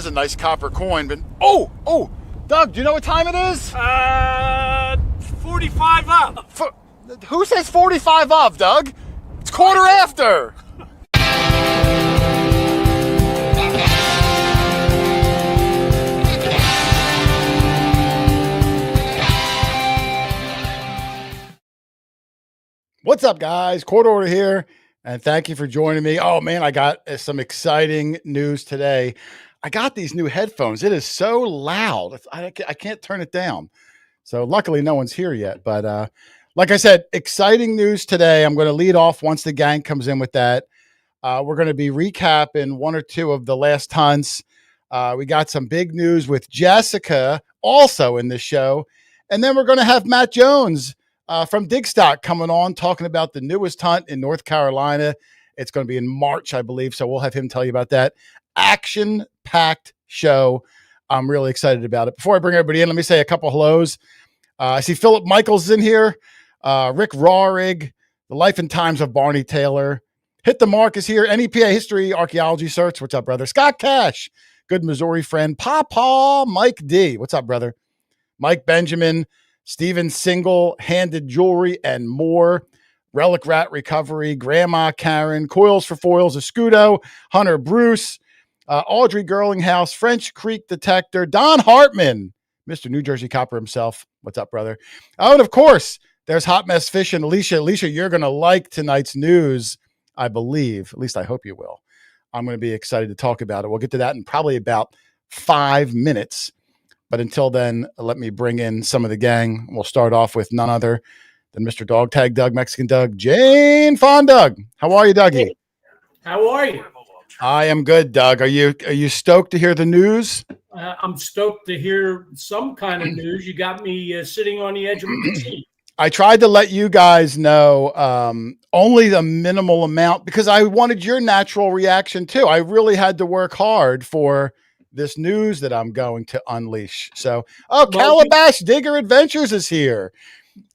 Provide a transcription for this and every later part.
is a nice copper coin, but Doug, do you know what time it is? 45 up. Who says 45 up, Doug? It's quarter after. What's up, guys? Hoarder here, and thank you for joining me. Oh, man, I got some exciting news today. I got these new headphones. It is so loud. I can't turn it down. So luckily, no one's here yet. But like I said, exciting news today. I'm going to lead off once the gang comes in with that. We're going to be recapping one or two of the last hunts. We got some big news with Jessica also in this show. And then we're going to have Matt Jones from Digstock coming on, talking about the newest hunt in North Carolina. It's going to be in March, I believe. So we'll have him tell you about that. Action-packed show. I'm really excited about it. Before I bring everybody in, let me say a couple hellos. I see Philip Michaels in here. Rick Rawrig, The Life and Times of Barney Taylor. Hit the Mark is here. NEPA History Archaeology Search. What's up, brother? Scott Cash, good Missouri friend. Papa Mike D. What's up, brother? Mike Benjamin. Steven Single, Handed Jewelry, and more. Relic Rat Recovery, Grandma Karen, Coils for Foils, Escudo, Hunter Bruce, Audrey Girlinghouse, French Creek Detector, Don Hartman, Mr. New Jersey Copper himself. What's up, brother? Oh, and of course, there's Hot Mess Fish and Alicia. Alicia, you're going to like tonight's news, I believe. At least I hope you will. I'm going to be excited to talk about it. We'll get to that in probably about 5 minutes. But until then, let me bring in some of the gang. We'll start off with none other than Mr. Dog Tag Doug, Mexican Doug, Jane Fond Doug. How are you, Dougie? How are you? I am good, Doug. Are you stoked to hear the news? I'm stoked to hear some kind of news. You got me sitting on the edge of my seat. I tried to let you guys know only the minimal amount because I wanted your natural reaction too. I really had to work hard for this news that I'm going to unleash. So, Calabash Digger Adventures is here.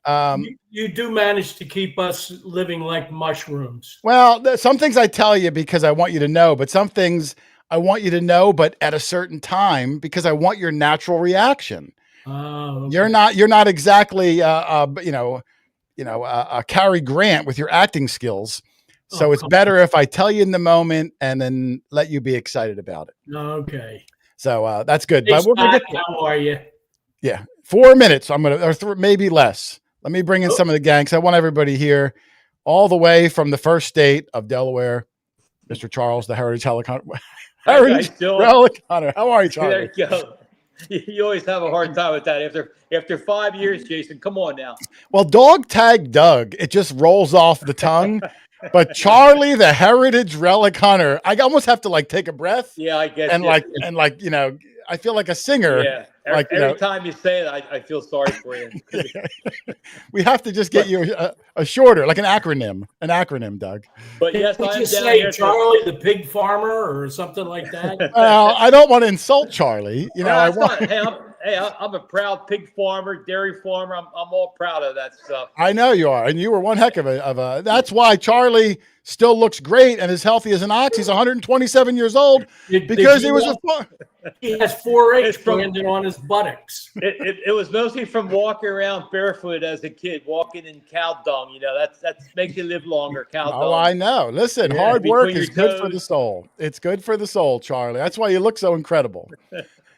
You do manage to keep us living like mushrooms. Well, some things I tell you because I want you to know, but some things I want you to know, but at a certain time because I want your natural reaction. Okay. You're not exactly, a Cary Grant with your acting skills. So it's better if I tell you in the moment and then let you be excited about it. Okay. So that's good. Hey, but we're gonna Scott, how are you? Yeah, 4 minutes. Maybe less. Let me bring in some of the gangs. I want everybody here, all the way from the first state of Delaware, Mr. Charles, the Heritage Relic Hunter. Relic Hunter. How are you, Charlie? There you go. You always have a hard time with that. After 5 years, Jason, come on now. Well, Dog Tag Doug, it just rolls off the tongue. But Charlie, the Heritage Relic Hunter, I almost have to take a breath. Yeah, I guess. And I feel like a singer. Yeah. Every time you say it, I feel sorry for you. We have to just get you a shorter, like an acronym, Doug. But yes, I say Charlie, the pig farmer, or something like that. Well, I don't want to insult Charlie. I'm a proud pig farmer, dairy farmer. I'm all proud of that stuff. I know you are, and you were one heck of a. That's why Charlie still looks great and as healthy as an ox. He's 127 years old because he was He has 4-H branded on his buttocks. It was mostly from walking around barefoot as a kid, walking in cow dung. That makes you live longer. Cow dung. Oh, I know. Listen, hard work is good for the soul. It's good for the soul, Charlie. That's why you look so incredible.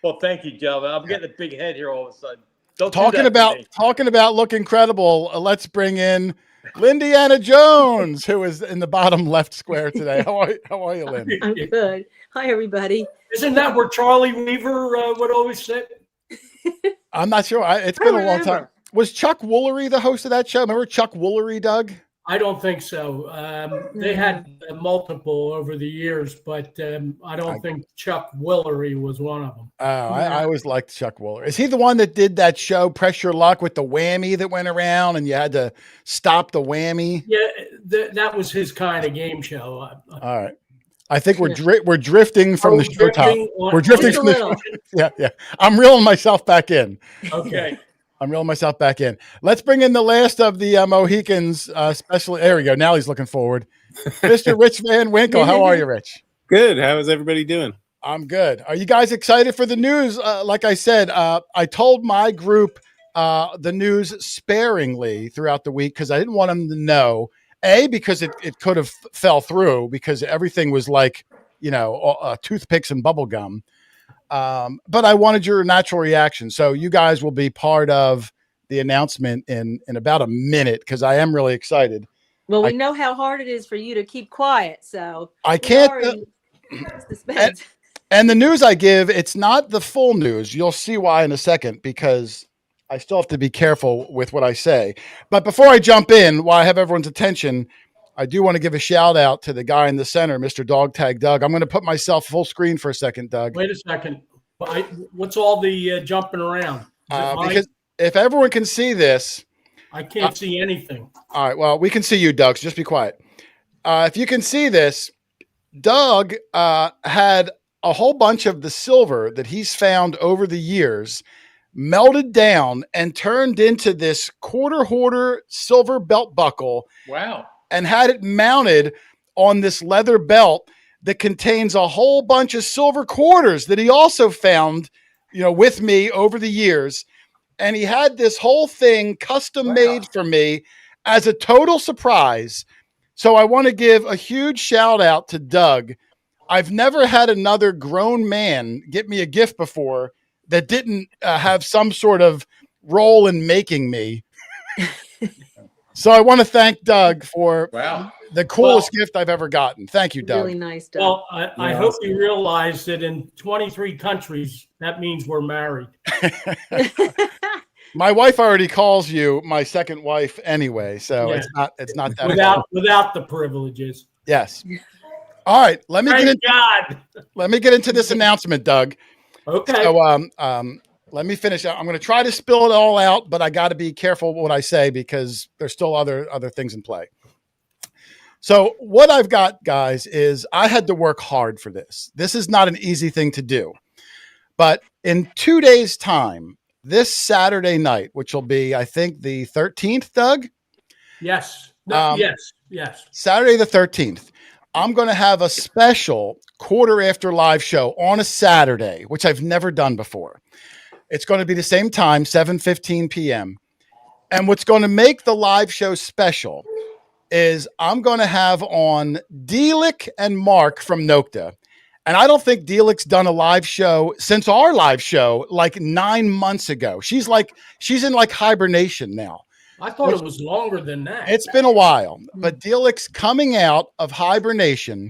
Well, thank you, gentlemen. I'm getting a big head here all of a sudden. Talking about looking credible, let's bring in Lindiana Jones, who is in the bottom left square today. How are you, Lynn? I'm good. Hi, everybody. Isn't that where Charlie Weaver would always sit? I'm not sure. It's been a long time. Was Chuck Woolery the host of that show? Remember Chuck Woolery, Doug? I don't think so. They had multiple over the years, but I don't think Chuck Woolery was one of them. Oh, I always liked Chuck Woolery. Is he the one that did that show, Press Your Luck, with the whammy that went around and you had to stop the whammy? Yeah, that was his kind of game show. All right. I think we're drifting from the show top. We're drifting from the show. Yeah. I'm reeling myself back in. Okay. I'm reeling myself back in. Let's bring in the last of the Mohicans, especially. There we go. Now he's looking forward. Mr. Rich Van Winkle. How are you, Rich? Good. How is everybody doing? I'm good. Are you guys excited for the news? Like I said, I told my group the news sparingly throughout the week because I didn't want them to know. Because it could have fell through because everything was like, toothpicks and bubble gum. But I wanted your natural reaction. So you guys will be part of the announcement in about a minute because I am really excited. Well, we know how hard it is for you to keep quiet, so I we can't. are in suspense. And the news I give, it's not the full news. You'll see why in a second because I still have to be careful with what I say. But before I jump in, while I have everyone's attention, I do want to give a shout out to the guy in the center, Mr. Dog Tag Doug. I'm going to put myself full screen for a second, Doug. Wait a second. What's all the jumping around? Because if everyone can see this, I can't see anything. All right. Well, we can see you, Doug. So just be quiet. If you can see this, Doug had a whole bunch of the silver that he's found over the years melted down and turned into this quarter hoarder silver belt buckle. Wow. And had it mounted on this leather belt that contains a whole bunch of silver quarters that he also found, with me over the years. And he had this whole thing custom made for me as a total surprise. So I want to give a huge shout out to Doug. I've never had another grown man get me a gift before that didn't have some sort of role in making me. So I want to thank Doug for the coolest gift I've ever gotten. Thank you, Doug. Really nice, Doug. Well, I hope you realize that in 23 countries, that means we're married. My wife already calls you my second wife anyway, so it's not that without the privileges. Yes. All right, let me get into this announcement, Doug. Okay. So let me finish. I'm going to try to spill it all out, but I got to be careful what I say because there's still other things in play. So what I've got, guys, is I had to work hard for this. This is not an easy thing to do. But in 2 days' time, this Saturday night, which will be, I think, the 13th, Doug? Yes. Yes. Saturday the 13th. I'm going to have a special quarter after live show on a Saturday, which I've never done before. It's going to be the same time, 7:15 p.m. And what's going to make the live show special is I'm going to have on Delic and Mark from Nokta. And I don't think Delic's done a live show since our live show like 9 months ago. She's in hibernation now. I thought it was longer than that. It's been a while, but Delic's coming out of hibernation.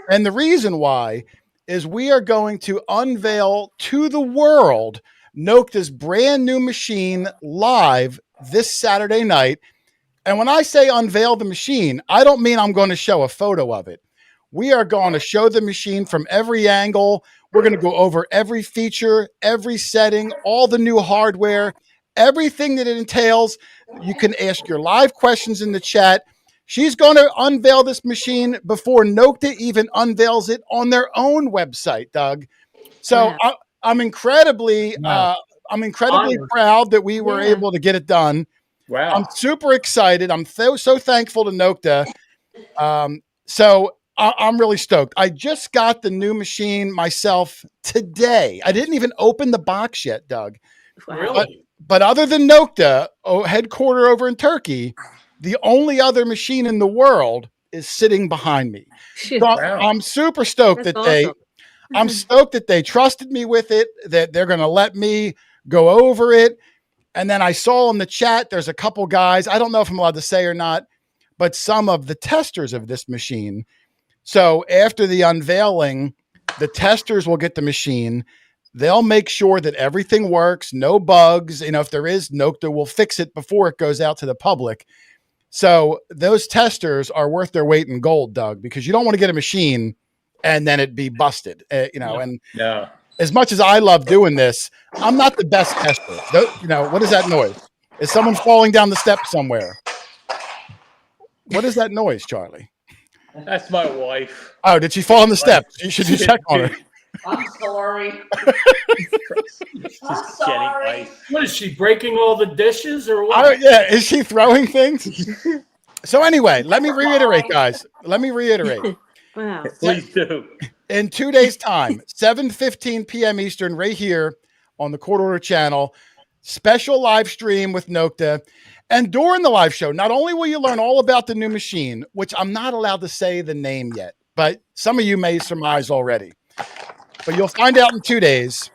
And the reason why is we are going to unveil to the world Nokta's brand new machine live this Saturday night. And when I say unveil the machine, I don't mean I'm going to show a photo of it. We are going to show the machine from every angle. We're going to go over every feature, every setting, all the new hardware, everything that it entails. You can ask your live questions in the chat. She's going to unveil this machine before Nokta even unveils it on their own website, Doug. So I'm incredibly proud that we were able to get it done. Wow. I'm super excited. I'm so thankful to Nokta. So I'm really stoked. I just got the new machine myself today. I didn't even open the box yet, Doug. Really? But other than Nokta, headquarter over in Turkey, the only other machine in the world is sitting behind me. So I'm super stoked I'm stoked that they trusted me with it, that they're going to let me go over it. And then I saw in the chat, there's a couple guys, I don't know if I'm allowed to say or not, but some of the testers of this machine. So after the unveiling, the testers will get the machine. They'll make sure that everything works, no bugs. If there is, Nokta will fix it before it goes out to the public. So those testers are worth their weight in gold, Doug, because you don't want to get a machine and then it be busted, and as much as I love doing this, I'm not the best tester. What is that noise? Is someone falling down the steps somewhere? What is that noise, Charlie? That's my wife. Oh, did she fall on the steps? Should you check on her? I'm sorry. I'm Just sorry. getting ice. What is she, breaking all the dishes or what? Is she throwing things? So anyway, let me reiterate, guys. Let me reiterate. Wow. Please do. in 2 days' time, 7:15 p.m. Eastern, right here on the Court Order channel. Special live stream with Nokta. And during the live show, not only will you learn all about the new machine, which I'm not allowed to say the name yet, but some of you may surmise already. But you'll find out in 2 days.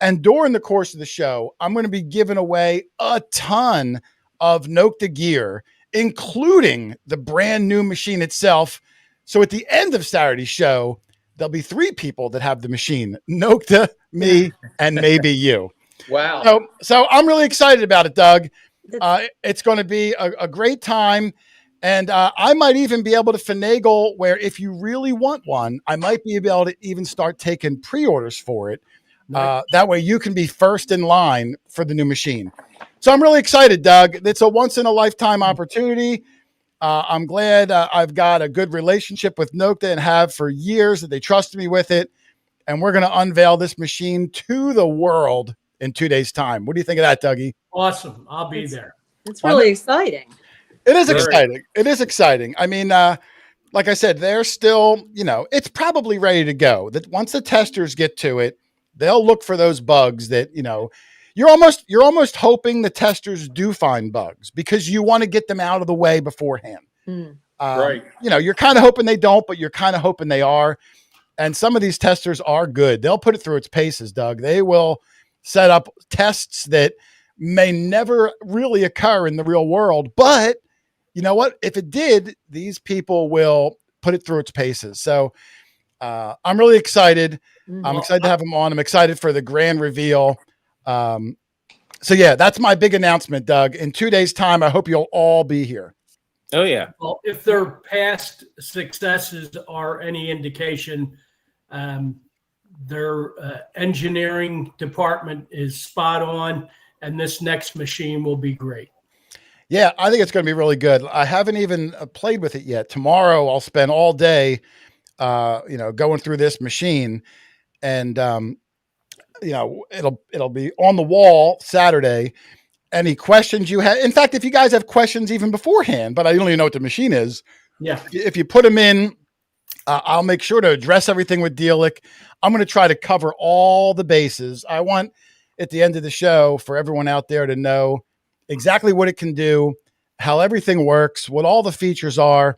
And during the course of the show, I'm going to be giving away a ton of Nokta gear, including the brand new machine itself. So at the end of Saturday's show, there'll be 3 people that have the machine: Nokta, me, and maybe you. Wow. So I'm really excited about it, Doug. It's going to be a great time. And I might even be able to finagle where if you really want one, I might be able to even start taking pre-orders for it. That way you can be first in line for the new machine. So I'm really excited, Doug. It's a once in a lifetime opportunity. I'm glad I've got a good relationship with Nokta and have for years, that they trusted me with it. And we're going to unveil this machine to the world in 2 days' time. What do you think of that, Dougie? Awesome. I'll be there. It's really exciting. It is exciting. It is exciting. I mean, like I said, they're still, it's probably ready to go. That once the testers get to it, they'll look for those bugs that, you're almost hoping the testers do find bugs because you want to get them out of the way beforehand. Right. You're kind of hoping they don't, but you're kind of hoping they are. And some of these testers are good. They'll put it through its paces, Doug. They will set up tests that may never really occur in the real world. But you know what? If it did, these people will put it through its paces. So I'm really excited. I'm excited to have them on. I'm excited for the grand reveal. So yeah, that's my big announcement, Doug. In 2 days' time, I hope you'll all be here. Oh yeah. Well, if their past successes are any indication, their engineering department is spot on, and this next machine will be great. Yeah, I think it's going to be really good. I haven't even played with it yet. Tomorrow, I'll spend all day, going through this machine, and it'll be on the wall Saturday. Any questions you have? In fact, if you guys have questions even beforehand, but I don't even know what the machine is. Yeah. If you put them in, I'll make sure to address everything with Dealic. I'm going to try to cover all the bases. I want at the end of the show for everyone out there to know exactly what it can do, how everything works, what all the features are.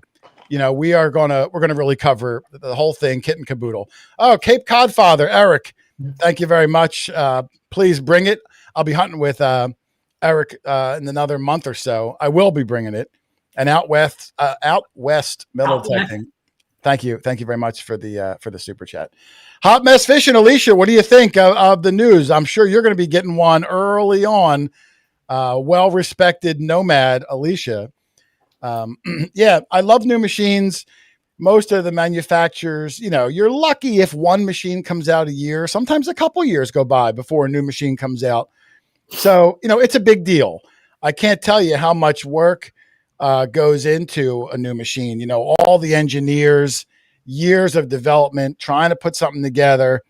We're going to really cover the whole thing, kit and caboodle. Oh, Cape Cod Father, Eric, thank you very much. Please bring it. I'll be hunting with Eric in another month or so. I will be bringing it. And out west middle typing. Thank you very much for the super chat. Hot Mess Fishing, Alicia, what do you think of the news? I'm sure you're going to be getting one early on. Well-respected nomad, Alicia. Yeah, I love new machines. Most of the manufacturers, you're lucky if one machine comes out a year. Sometimes a couple years go by before a new machine comes out. So, it's a big deal. I can't tell you how much work goes into a new machine. All the engineers, years of development, trying to put something together.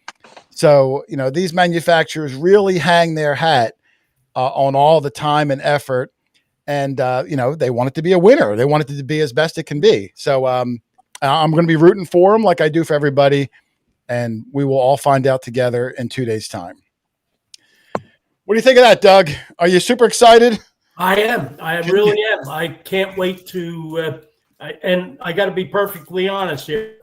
So, these manufacturers really hang their hat on all the time and effort. And, they want it to be a winner. They want it to be as best it can be. So I'm going to be rooting for them like I do for everybody. And we will all find out together in 2 days' time. What do you think of that, Doug? Are you super excited? I am. I really am. I can't wait to, and I got to be perfectly honest here.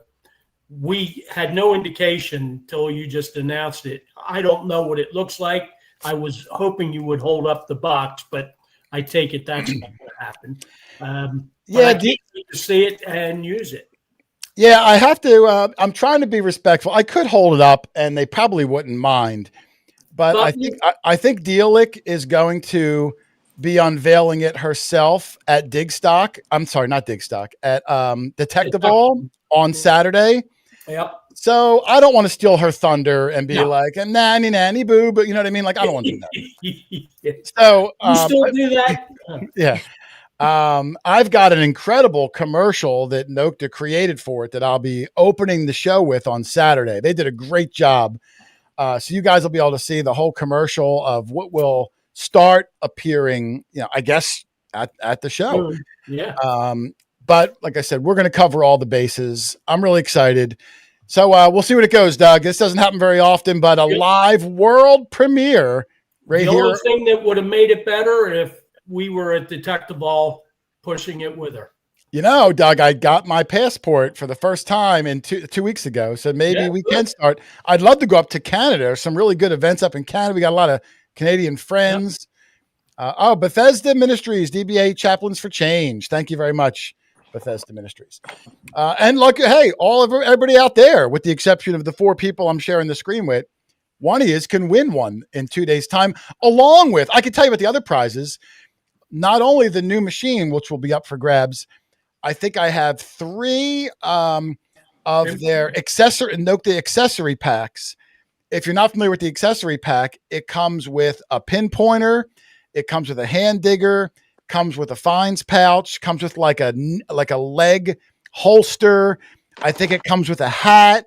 We had no indication until you just announced it. I don't know what it looks like. I was hoping you would hold up the box, but I take it that's not going to happen. I can't wait to see it and use it. Yeah, I have to. I'm trying to be respectful. I could hold it up, and they probably wouldn't mind. But I think Dealic is going to be unveiling it herself at Digstock. I'm sorry, not Digstock, at Detectable on Saturday. Yep. So I don't want to steal her thunder and be like, nanny, nanny, boo, but you know what I mean? Like, I don't want to do that. So you still do that? Yeah. I've got an incredible commercial that Nokta created for it that I'll be opening the show with on Saturday. They did a great job. So you guys will be able to see the whole commercial of what will start appearing, I guess at the show. Yeah. But like I said, we're going to cover all the bases. I'm really excited. So we'll see what it goes, Doug. This doesn't happen very often, but a live world premiere right The here. only thing that would have made it better if we were at Detective Ball pushing it with her. You know, Doug, I got my passport for the first time in two weeks ago, so maybe we can start. I'd love to go up to Canada. There's some really good events up in Canada. We got a lot of Canadian friends. Bethesda Ministries, DBA Chaplains for Change. Thank you very much, Bethesda Ministries. And look, hey, everybody out there, with the exception of the 4 people I'm sharing the screen with, one of you can win one in 2 days' time, along with, I can tell you about the other prizes, not only the new machine, which will be up for grabs. I think I have 3 of their accessory packs. If you're not familiar with the accessory pack, it comes with a pinpointer, it comes with a hand digger, comes with a fines pouch, comes with like a leg holster. I think it comes with a hat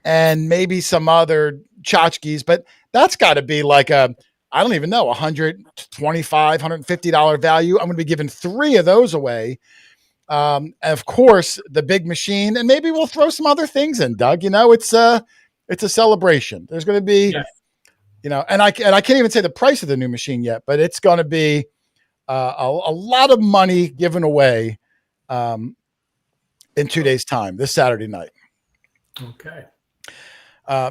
and maybe some other tchotchkes, but that's got to be like I don't even know, $125, $150 value. I'm going to be giving 3 of those away. And of course, the big machine, and maybe we'll throw some other things in, Doug. You know, it's a celebration. There's going to be, you know, and I can't even say the price of the new machine yet, but it's going to be a lot of money given away in 2 days' time, this Saturday night. Okay.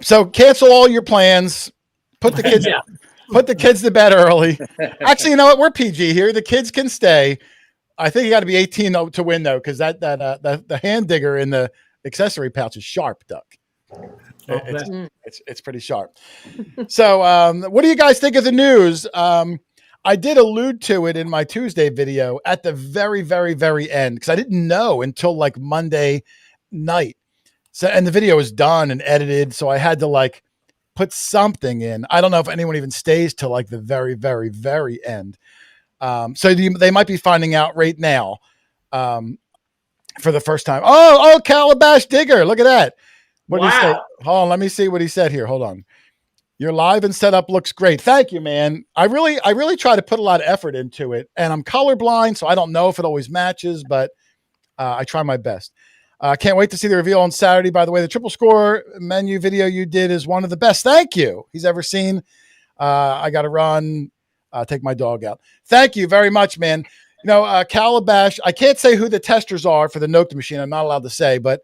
So cancel all your plans. Put the kids, put the kids to bed early. Actually, you know what? We're PG here. The kids can stay. I think you got to be 18 to win, though, because the hand digger in the accessory pouch is sharp, Doug. It's pretty sharp. So, what do you guys think of the news? I did allude to it in my Tuesday video at the very, very, very end because I didn't know until like Monday night. So, and the video was done and edited, so I had to like put something in. I don't know if anyone even stays till like the very, very, very end. So they might be finding out right now for the first time. Oh, Calabash Digger. Look at that. What did he say? Hold on. Let me see what he said here. Hold on. Your live and setup looks great. Thank you, man. I really try to put a lot of effort into it, and I'm colorblind, so I don't know if it always matches, but I try my best. Can't wait to see the reveal on Saturday. By the way, the triple score menu video you did is one of the best. Thank you. He's ever seen. I got to run. Take my dog out. Thank you very much, man. You know, Calabash, I can't say who the testers are for the Note machine. I'm not allowed to say, but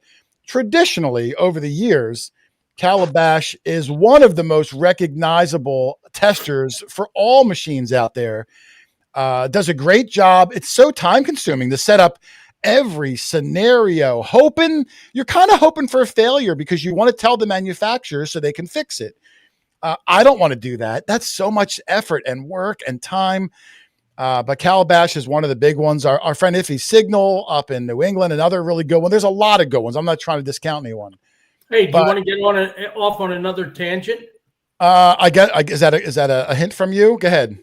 traditionally over the years, Calabash is one of the most recognizable testers for all machines out there. Does a great job. It's so time consuming to set up every scenario. You're kind of hoping for a failure because you want to tell the manufacturer so they can fix it. I don't want to do that. That's so much effort and work and time. But Calabash is one of the big ones. Our friend Iffy Signal up in New England, another really good one. There's a lot of good ones. I'm not trying to discount anyone. Hey, do you want to get off on another tangent? Is that a hint from you? Go ahead.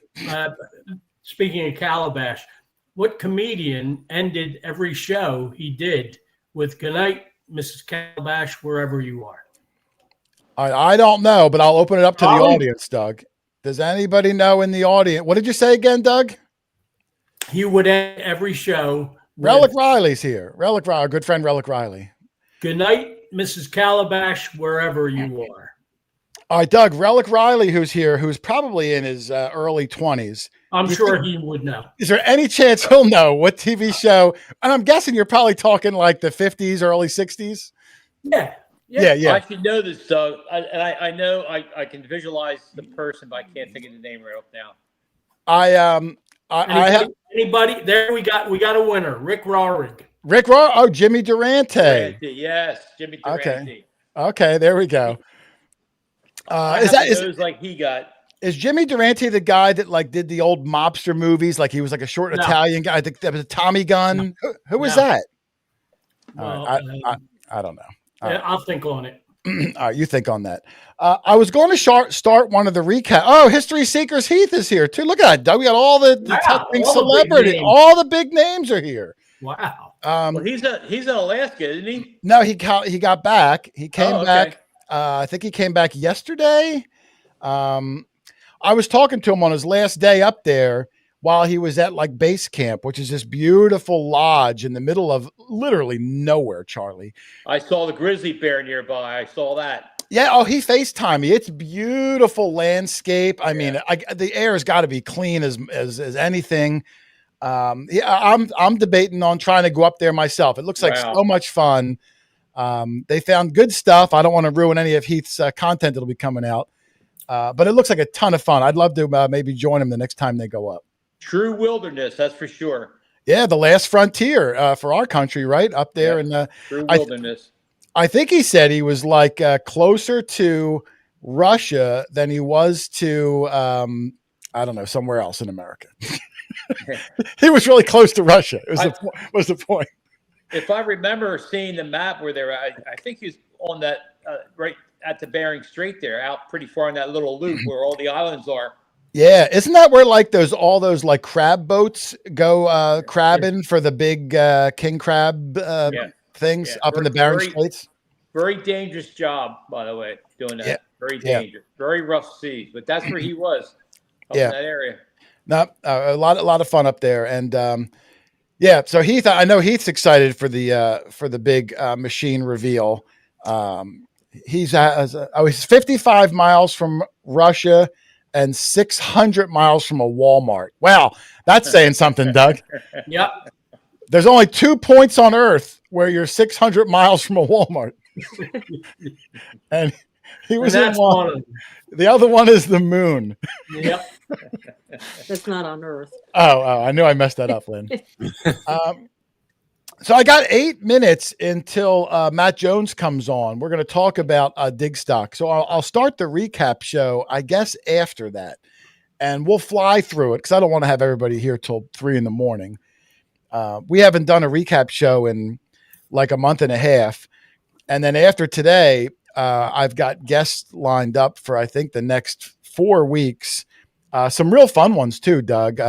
Speaking of Calabash, what comedian ended every show he did with "Good night, Mrs. Calabash, wherever you are"? I don't know, but I'll open it up to the audience, Doug. Does anybody know in the audience? What did you say again, Doug? He would end every show. Relic Riley's here. Relic Riley, our good friend Relic Riley. Good night, Mrs. Calabash, wherever you are. All right, Doug, Relic Riley, who's here, who's probably in his early 20s. I'm sure he would know. Is there any chance he'll know what TV show? And I'm guessing you're probably talking like the 50s, early 60s. Yeah. I should know this, Doug. I know I can visualize the person, but I can't think of the name right up now. Anybody there? We got a winner, Rick Rohrig. Jimmy Durante. Yes, Jimmy Durante. Okay, there we go. Is like he got? Is Jimmy Durante the guy that like did the old mobster movies? Like he was like a short Italian guy. I think that was a Tommy Gun. No. Who was that? Well, I don't know. Yeah, I'll think on it. All right, you think on that. I was going to start one of the recap. Oh, History Seekers Heath is here too. Look at that, Doug. We got all the celebrities. All the big names are here. Wow. Well, he's in Alaska, isn't he? No, he got back. He came back. I think he came back yesterday. I was talking to him on his last day up there. while he was at like base camp, which is this beautiful lodge in the middle of literally nowhere, Charlie. I saw the grizzly bear nearby. I saw that. Yeah. Oh, he FaceTimed me. It's beautiful landscape. I mean, the air has got to be clean as anything. Yeah, I'm debating on trying to go up there myself. It looks like so much fun. They found good stuff. I don't want to ruin any of Heath's content that'll be coming out, but it looks like a ton of fun. I'd love to maybe join him the next time they go up. True wilderness, that's for sure. Yeah, the last frontier for our country, right up there in the true wilderness. I think he said he was like closer to Russia than he was to I don't know, somewhere else in America. He was really close to Russia. Was the point. If I remember seeing the map where they were, I think he was on that right at the Bering Strait there, out pretty far in that little loop where all the islands are. Yeah, isn't that where like all those like crab boats go crabbing for the big king crab things up in the Bering Straits? Very dangerous job, by the way, doing that. Very dangerous, very rough seas. But that's where he was up in that area. No, a lot of fun up there, and so Heath, I know Heath's excited for the big machine reveal. He's 55 miles from Russia and 600 miles from a Walmart. Wow, that's saying something, Doug. Yep. There's only 2 points on Earth where you're 600 miles from a Walmart, and he was in one. The other one is the moon. Yep. That's not on Earth. Oh, I knew I messed that up, Lynn. So I got 8 minutes until Matt Jones comes on. We're going to talk about Digstock. So I'll start the recap show, I guess, after that. And we'll fly through it because I don't want to have everybody here till 3 a.m. We haven't done a recap show in like a month and a half. And then after today, I've got guests lined up for, I think, the next 4 weeks. Some real fun ones too, Doug.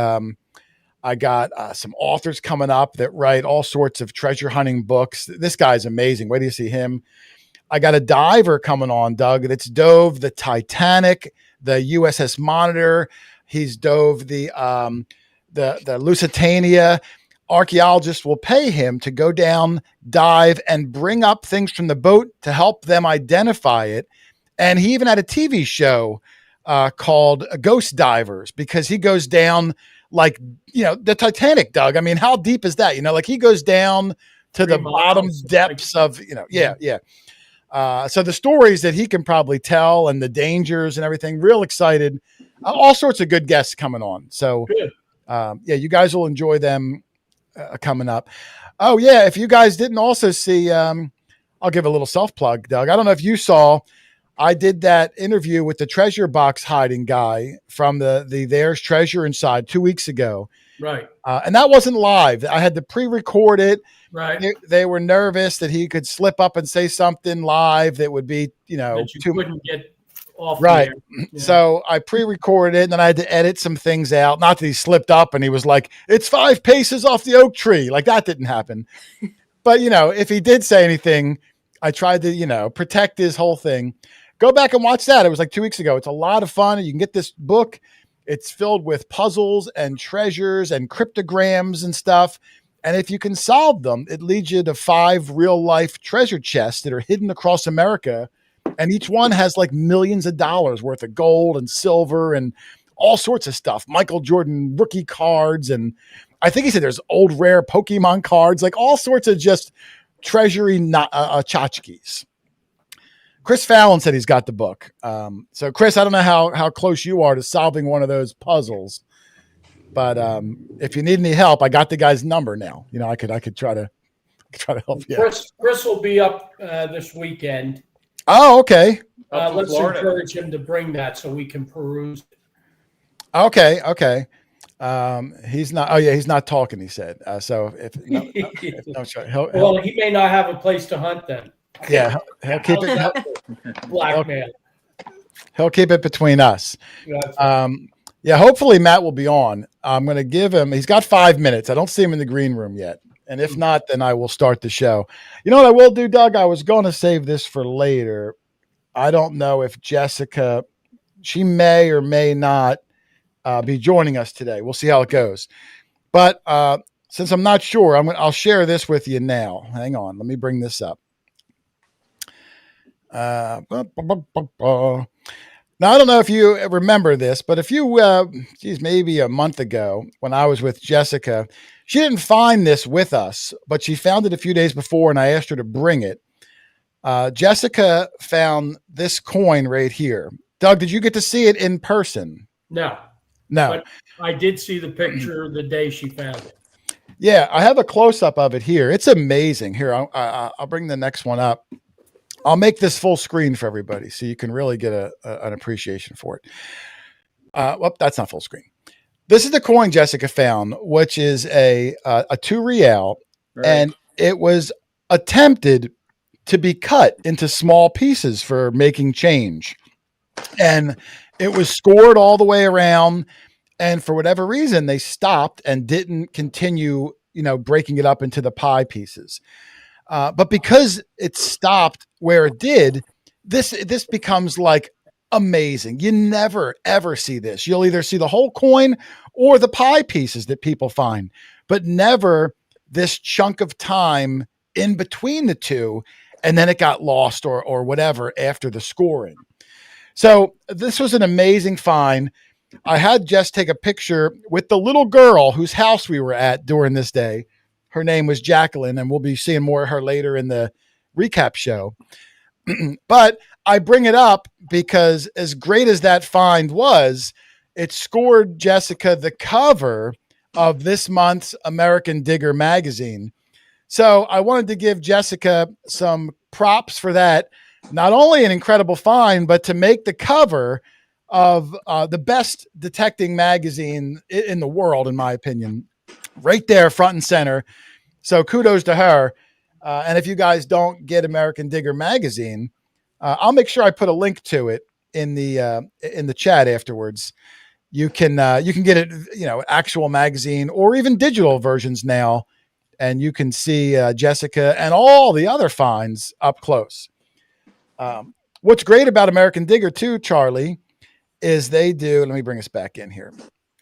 I got some authors coming up that write all sorts of treasure hunting books. This guy's amazing. Wait till you see him. I got a diver coming on, Doug, that's dove the Titanic, the USS Monitor. He's dove the Lusitania. Archaeologists will pay him to go down, dive, and bring up things from the boat to help them identify it. And he even had a TV show called Ghost Divers because he goes down like, the Titanic, Doug. I mean, how deep is that? Like he goes down to the bottom depths of, so the stories that he can probably tell and the dangers and everything, real excited. All sorts of good guests coming on. So, you guys will enjoy them coming up. Oh, yeah. If you guys didn't also see, I'll give a little self plug, Doug. I don't know if you saw, I did that interview with the treasure box hiding guy from the There's Treasure Inside 2 weeks ago. Right. And that wasn't live. I had to pre-record it. Right. They were nervous that he could slip up and say something live that would be, that you couldn't get off. Right. Yeah. So I pre-recorded it and then I had to edit some things out. Not that he slipped up and he was like, it's 5 paces off the oak tree. Like that didn't happen. But, if he did say anything, I tried to, protect his whole thing. Go back and watch that. It was like 2 weeks ago. It's a lot of fun. You can get this book. It's filled with puzzles and treasures and cryptograms and stuff. And if you can solve them, it leads you to 5 real life treasure chests that are hidden across America. And each one has like millions of dollars worth of gold and silver and all sorts of stuff. Michael Jordan rookie cards. And I think he said there's old rare Pokemon cards, like all sorts of just treasury tchotchkes. Chris Fallon said he's got the book. So Chris, I don't know how close you are to solving one of those puzzles, but if you need any help, I got the guy's number now. I could try to help you. Chris will be up this weekend. Oh, okay. Let's encourage him to bring that so we can peruse it. Okay. He's not. Oh yeah, he's not talking. He said. So he may not have a place to hunt then. Yeah, he'll keep it. Black man. He'll keep it between us. Hopefully Matt will be on. I'm going to give him. He's got 5 minutes. I don't see him in the green room yet, and if not, then I will start the show. You know what I will do, Doug? I was going to save this for later. I don't know if Jessica, she may or may not be joining us today. We'll see how it goes. But since I'm not sure, I'll share this with you now. Hang on. Let me bring this up. Now, I don't know if you remember this, but maybe a month ago when I was with Jessica, she didn't find this with us, but she found it a few days before, and I asked her to bring it. Jessica found this coin right here. Doug, did you get to see it in person? No. No. But I did see the picture the day she found it. Yeah, I have a close-up of it here. It's amazing. Here, I'll bring the next one up. I'll make this full screen for everybody so you can really get an appreciation for it. Well, that's not full screen. This is the coin Jessica found, which is a 2 real, right. And it was attempted to be cut into small pieces for making change. And it was scored all the way around. And for whatever reason, they stopped and didn't continue, breaking it up into the pie pieces. But because it stopped where it did, this becomes like amazing. You never, ever see this. You'll either see the whole coin or the pie pieces that people find, but never this chunk of time in between the two. And then it got lost or whatever after the scoring. So this was an amazing find. I had Jess take a picture with the little girl whose house we were at during this day. Her name was Jacqueline, and we'll be seeing more of her later in the recap show. But I bring it up because as great as that find was, it scored Jessica the cover of this month's American Digger magazine. So I wanted to give Jessica some props for that. Not only an incredible find, but to make the cover of the best detecting magazine in the world, in my opinion, right there, front and center. So kudos to her. And if you guys don't get American Digger magazine, I'll make sure I put a link to it in the chat afterwards. You can get it, actual magazine or even digital versions now, and you can see Jessica and all the other finds up close. What's great about American Digger too, Charlie, is they do. Let me bring us back in here,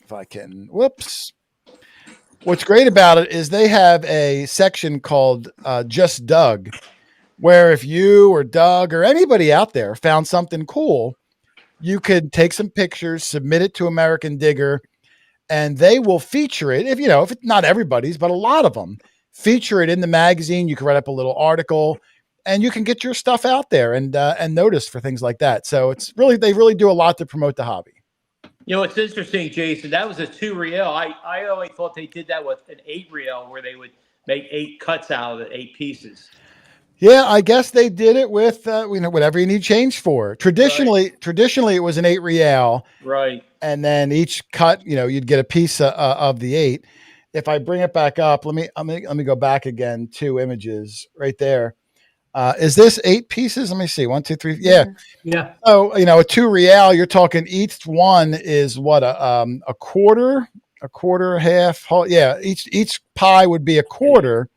if I can. Whoops. What's great about it is they have a section called Just Doug, where if you or Doug or anybody out there found something cool, you could take some pictures, submit it to American Digger, and they will feature it. If it's not everybody's, but a lot of them feature it in the magazine. You can write up a little article, and you can get your stuff out there and noticed for things like that. So they really do a lot to promote the hobby. It's interesting, Jason. That was a 2 real. I only thought they did that with an 8 real, where they would make 8 cuts out of it, 8 pieces. Yeah, I guess they did it with whatever you need change for. Traditionally, it was an 8 real, right? And then each cut, you'd get a piece of the 8. If I bring it back up, let me go back again. 2 images right there. Is this 8 pieces? Let me see. 1, 2, 3. Yeah. Yeah. So, a 2 real, you're talking each one is what, a quarter, half. Yeah. Each pie would be a quarter.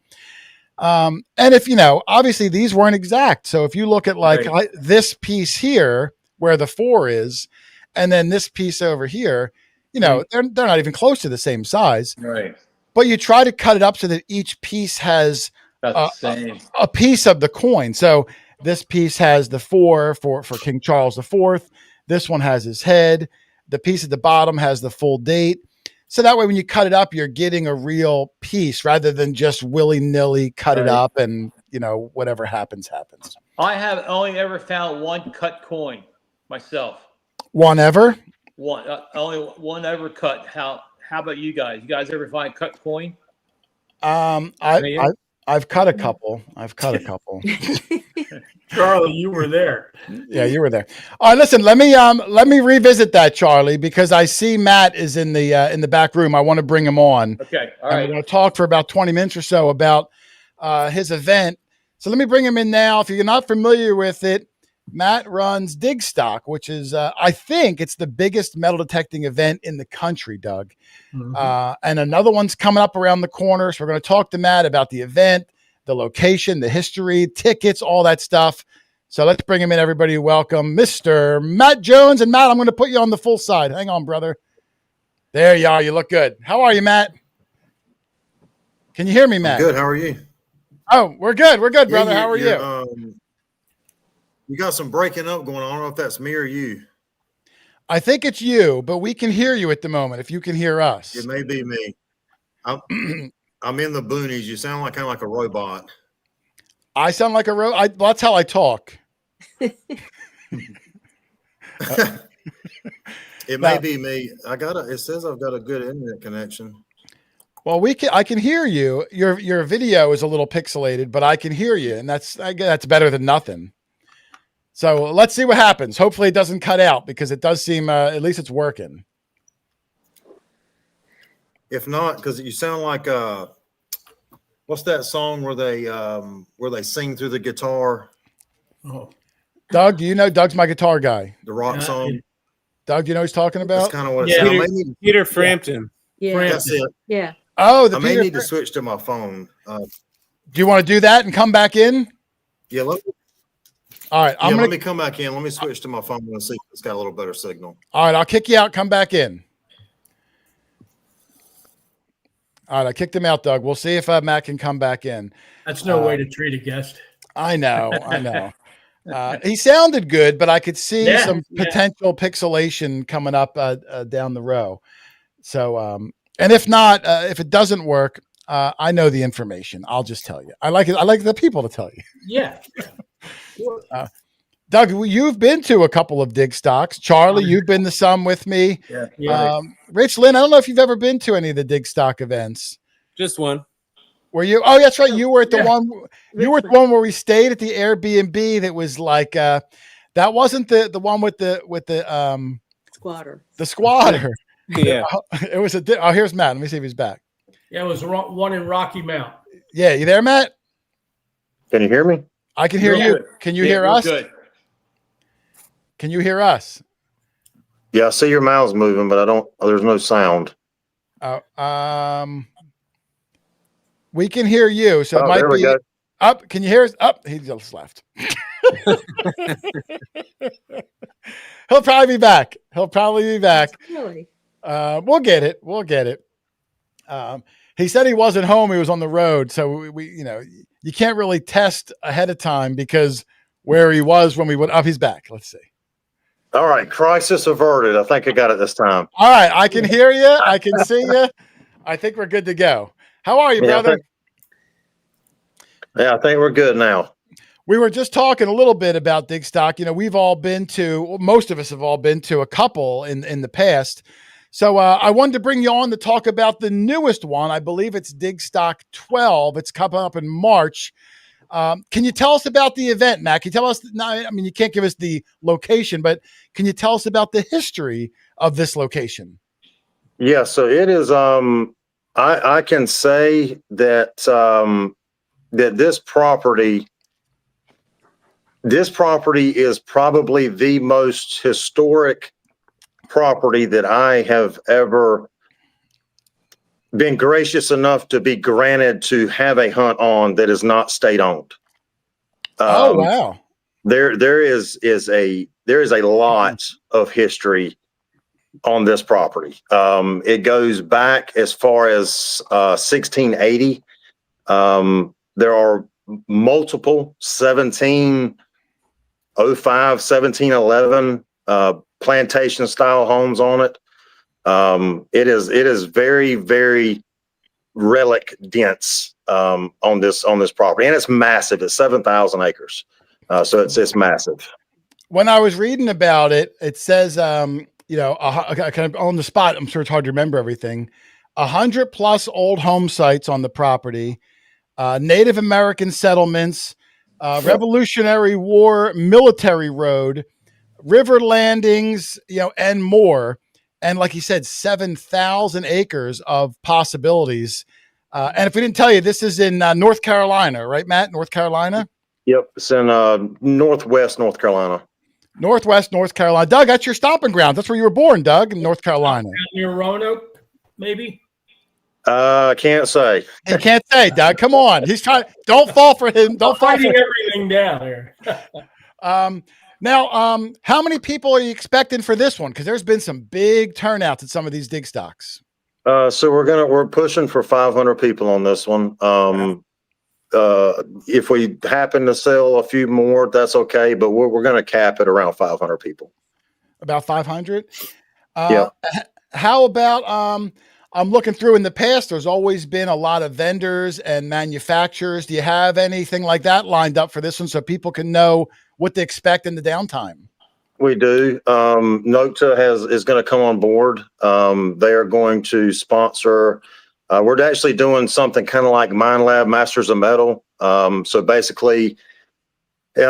And if, obviously these weren't exact. So if you look at like this piece here where the 4 is, and then this piece over here, they're not even close to the same size. Right. But you try to cut it up so that each piece has a piece of the coin. So this piece has the 4 for King Charles IV. This one has his head. The piece at the bottom has the full date. So that way, when you cut it up, you're getting a real piece rather than just willy-nilly cut it up and, whatever happens. I have only ever found 1 cut coin myself. One ever? One. Only 1 ever cut. How about you guys? You guys ever find cut coin? I've cut a couple. Charlie, you were there. Yeah, you were there. All right, listen. Let me revisit that, Charlie, because I see Matt is in the back room. I want to bring him on. Okay, all right. We're going to talk for about 20 minutes or so about his event. So let me bring him in now. If you're not familiar with it, Matt runs Digstock, which is I think it's the biggest metal detecting event in the country, Doug. Mm-hmm. And another one's coming up around the corner. So we're going to talk to Matt about the event, the location, the history, tickets, all that stuff. So let's bring him in, everybody. Welcome, Mr. Matt Jones. And Matt, I'm going to put you on the full side. Hang on, brother. There you are. You look good. How are you, Matt? Can you hear me, Matt? I'm good. How are you? Oh, we're good. We're good, brother. Yeah, How are you? You got some breaking up going on. I don't know if that's me or you. I think it's you, but we can hear you at the moment. If you can hear us, It may be me. I'm in the boonies. You sound like kind of like a robot. I sound like a well, that's how I talk. It may be me. It says I've got a good internet connection. Well, I can hear you. Your video is a little pixelated, but I can hear you, and that's better than nothing. So let's see what happens. Hopefully, it doesn't cut out because it does seem at least it's working. If not, because you sound like what's that song where they sing through the guitar? Oh, Doug, do you know? Doug's my guitar guy. The rock song. Doug, do you know what he's talking about? That's kind of what it Yeah. sounds. Peter Frampton. Yeah. That's it. Yeah. Oh, I may need to switch to my phone. Do you want to do that and come back in? Yeah, All right, let me come back in. Let me switch to my phone and see if it's got a little better signal. All right, I'll kick you out. Come back in. All right, I kicked him out, Doug. We'll see if Matt can come back in. that's no way to treat a guest. I know. He sounded good, but I could see some potential pixelation coming up down the row. So, and if not, if it doesn't work, I know the information. I'll just tell you. I like it. I like the people to tell you. Yeah. Doug, you've been to a couple of Digstocks. Charlie, you've been to some with me. Yeah. Rich Lynn, I don't know if you've ever been to any of the Digstock events. Just one. Were you? Oh, that's right. You were at the one. You were at the one where we stayed at the Airbnb. That was like that wasn't the one with the Squatter. The squatter. Yeah. It was oh, here's Matt. Let me see if he's back. Yeah, it was one in Rocky Mount. Yeah, you there, Matt? Can you hear me? I can hear you. Can you hear us? Good. Can you hear us? Yeah, I see your mouth's moving, but there's no sound. We can hear you, so it might there we be go. up. Can you hear us? Up. He just left. He'll probably be back. Really? We'll get it. He said he wasn't home. He was on the road. So we you can't really test ahead of time because where he was when we went up, he's back. Let's see. All right, crisis averted. I think I got it this time. All right. I can hear you. I can see you. I think we're good to go. How are you, brother? I think we're good now. We were just talking a little bit about Digstock. Most of us have all been to a couple in the past. So I wanted to bring you on to talk about the newest one. I believe it's Digstock 12. It's coming up in March. Can you tell us about the event, Matt? Can you tell us? You can't give us the location, but can you tell us about the history of this location? Yeah, so it is. I can say that that this property is probably the most historic property that I have ever been gracious enough to be granted to have a hunt on that is not state owned. Oh wow! There is a lot of history on this property. It goes back as far as 1680. There are multiple 1705, 1711 plantation style homes on it. It is very, very relic dense on this property, and it's massive. It's 7,000 acres, so it's massive. When I was reading about it, it says, kind of on the spot. I'm sure it's hard to remember everything. 100+ old home sites on the property, Native American settlements, Revolutionary War military road, river landings, and more. And like he said, 7,000 acres of possibilities. And if we didn't tell you, this is in North Carolina, right, Matt? North Carolina? Yep. It's in northwest North Carolina. Northwest North Carolina. Doug, that's your stomping ground. That's where you were born, Doug, in North Carolina. Near Roanoke, maybe? I can't say. He can't say, Doug. Come on. He's trying. Don't fall for him. Don't fall for everything down there. Now, how many people are you expecting for this one? Because there's been some big turnouts at some of these dig stocks. So we're pushing for 500 people on this one. If we happen to sell a few more, that's okay, but we're going to cap it around 500 people. About 500. Yep. How about I'm looking through in the past, there's always been a lot of vendors and manufacturers. Do you have anything like that lined up for this one so people can know what to expect in the downtime? We do. Nota is going to come on board. They are going to sponsor. We're actually doing something kind of like Mind Lab Masters of Metal. So basically,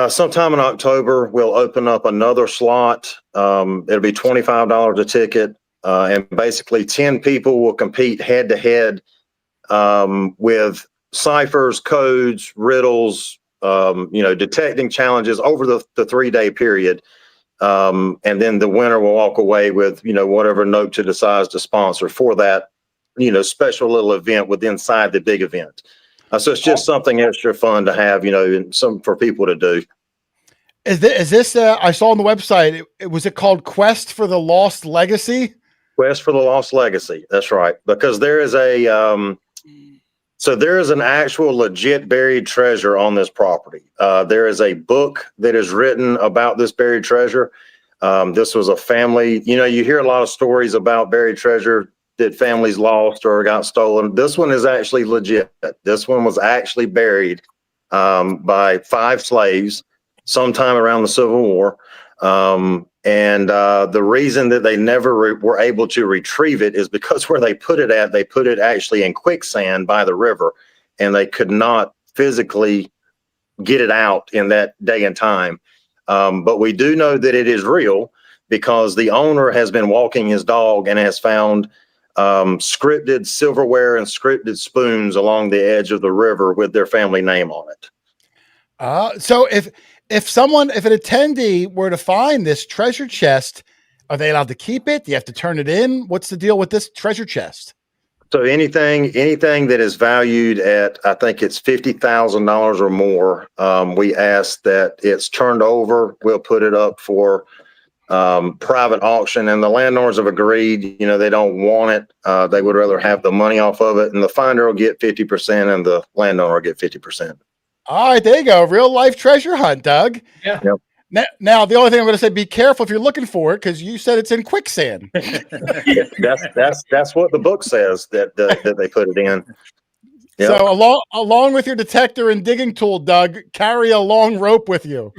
sometime in October, we'll open up another slot. It'll be $25 a ticket. And basically 10 people will compete head to head with ciphers, codes, riddles, detecting challenges over the 3-day period. And then the winner will walk away with, whatever Nota decides to sponsor for that, special little event within inside the big event. So it's just something extra fun to have, and some for people to do. Is this I saw on the website, was it called Quest for the Lost Legacy? Quest for the Lost Legacy. That's right. Because there is there is an actual legit buried treasure on this property. There is a book that is written about this buried treasure. This was a family, you hear a lot of stories about buried treasure that families lost or got stolen. This one is actually legit. This one was actually buried by 5 slaves sometime around the Civil War. The reason that they never were able to retrieve it is because where they put it at, they put it actually in quicksand by the river, and they could not physically get it out in that day and time. But we do know that it is real because the owner has been walking his dog and has found scripted silverware and scripted spoons along the edge of the river with their family name on it. So if an attendee were to find this treasure chest, are they allowed to keep it? Do you have to turn it in? What's the deal with this treasure chest? So anything that is valued at, I think it's $50,000 or more, we ask that it's turned over. We'll put it up for private auction, and the landlords have agreed, they don't want it. They would rather have the money off of it, and the finder will get 50% and the landowner will get 50%. All right, there you go. Real life treasure hunt, Doug. Yeah. Yep. Now, the only thing I'm going to say, be careful if you're looking for it, because you said it's in quicksand. That's what the book says that they put it in. Yep. So along with your detector and digging tool, Doug, carry a long rope with you.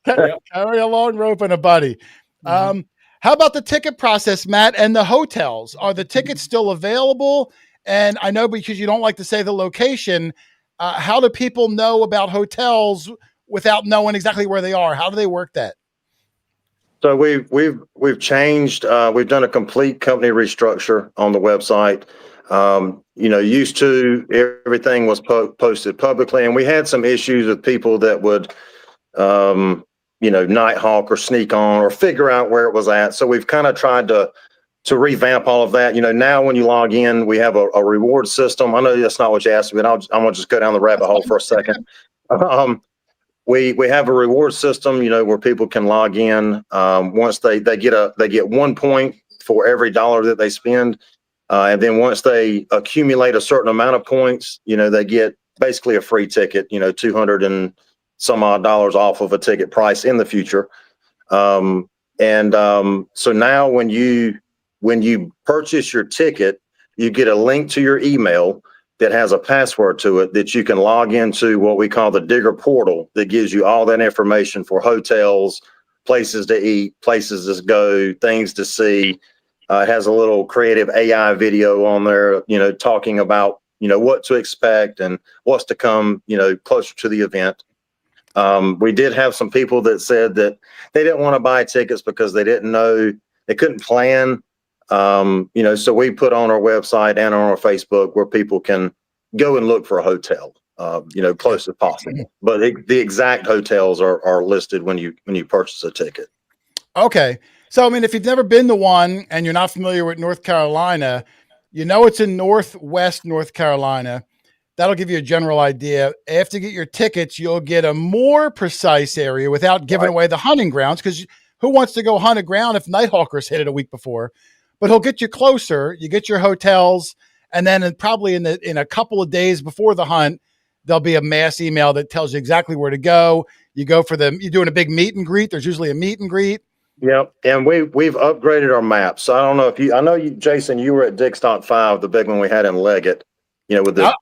Carry a long rope and a buddy. Mm-hmm. How about the ticket process, Matt, and the hotels? Are the tickets still available? And I know because you don't like to say the location, how do people know about hotels without knowing exactly where they are? How do they work that? So we've changed. We've done a complete company restructure on the website. Used to everything was posted publicly, and we had some issues with people that would, nighthawk or sneak on or figure out where it was at. So we've kind of tried to revamp all of that. Now when you log in, we have a reward system. I know that's not what you asked me, but I'm gonna just go down the rabbit hole for a second. We have a reward system, where people can log in. Once they get 1 point for every dollar that they spend. And then once they accumulate a certain amount of points, they get basically a free ticket, 200 and some odd dollars off of a ticket price in the future. So now when you purchase your ticket, you get a link to your email that has a password to it that you can log into what we call the Digger portal that gives you all that information for hotels, places to eat, places to go, things to see. It has a little creative AI video on there, talking about, what to expect and what's to come, closer to the event. We did have some people that said that they didn't want to buy tickets because they didn't know, they couldn't plan. So we put on our website and on our Facebook where people can go and look for a hotel, close as possible. But the exact hotels are listed when you purchase a ticket. Okay. So, if you've never been to one and you're not familiar with North Carolina, it's in Northwest North Carolina. That'll give you a general idea. After you get your tickets, you'll get a more precise area without giving away the hunting grounds, because who wants to go hunt a ground if Nighthawkers hit it a week before? But he'll get you closer. You get your hotels, and then probably in a couple of days before the hunt, there'll be a mass email that tells you exactly where to go. You go for you're doing a big meet and greet. There's usually a meet and greet. Yep, and we've upgraded our maps. So I don't know if I know you, Jason, you were at Digstock 5, the big one we had in Leggett, with the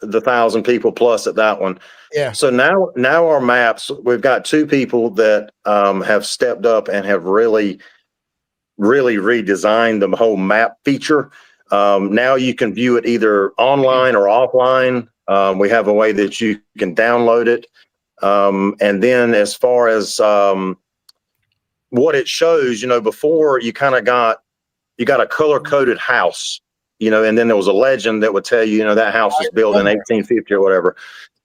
the 1,000 people plus at that one. Yeah. So now our maps, we've got two people that have stepped up and have really redesigned the whole map feature. Now you can view it either online or offline. We have a way that you can download it. And then as far as what it shows, before you got a color coded house, and then there was a legend that would tell you, that house was built in 1850 or whatever.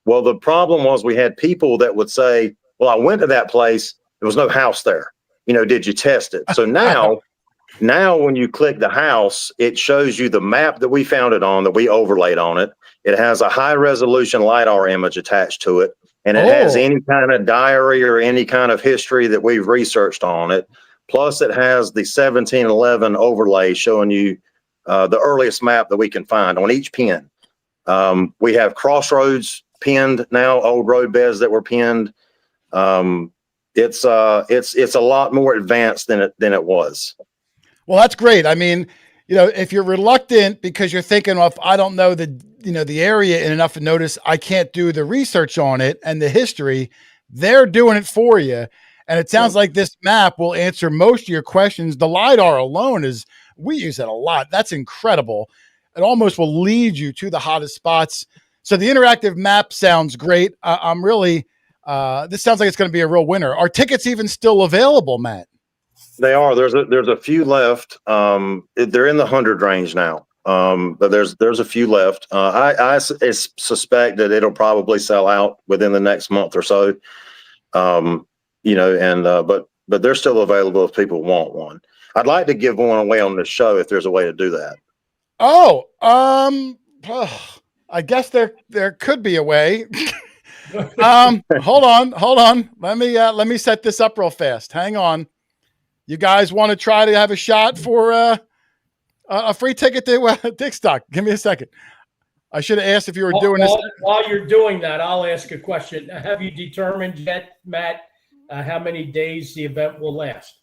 Well, the problem was we had people that would say, well, I went to that place. There was no house there. Did you test it? So now when you click the house, it shows you the map that we found it on, that we overlaid on it. It has a high resolution LiDAR image attached to it. And it has any kind of diary or any kind of history that we've researched on it. Plus, it has the 1711 overlay showing you the earliest map that we can find on each pin. We have crossroads pinned now, old road beds that were pinned. It's a lot more advanced than it was. Well, that's great. I mean, if you're reluctant because you're thinking, well, if I don't know the area in enough to notice, I can't do the research on it and the history, they're doing it for you. And it sounds like this map will answer most of your questions. The LiDAR alone we use it a lot. That's incredible. It almost will lead you to the hottest spots. So the interactive map sounds great. I'm really, this sounds like it's going to be a real winner. Are tickets even still available, Matt? They are. There's a few left. They're in the 100 range now. But there's a few left. I suspect that it'll probably sell out within the next month or so. But they're still available if people want one. I'd like to give one away on this show if there's a way to do that. I guess there could be a way. Hold on. Let me set this up real fast. Hang on. You guys want to try to have a shot for a free ticket to Digstock? Give me a second. I should have asked if you were doing this. While you're doing that, I'll ask a question. Have you determined yet, Matt, how many days the event will last?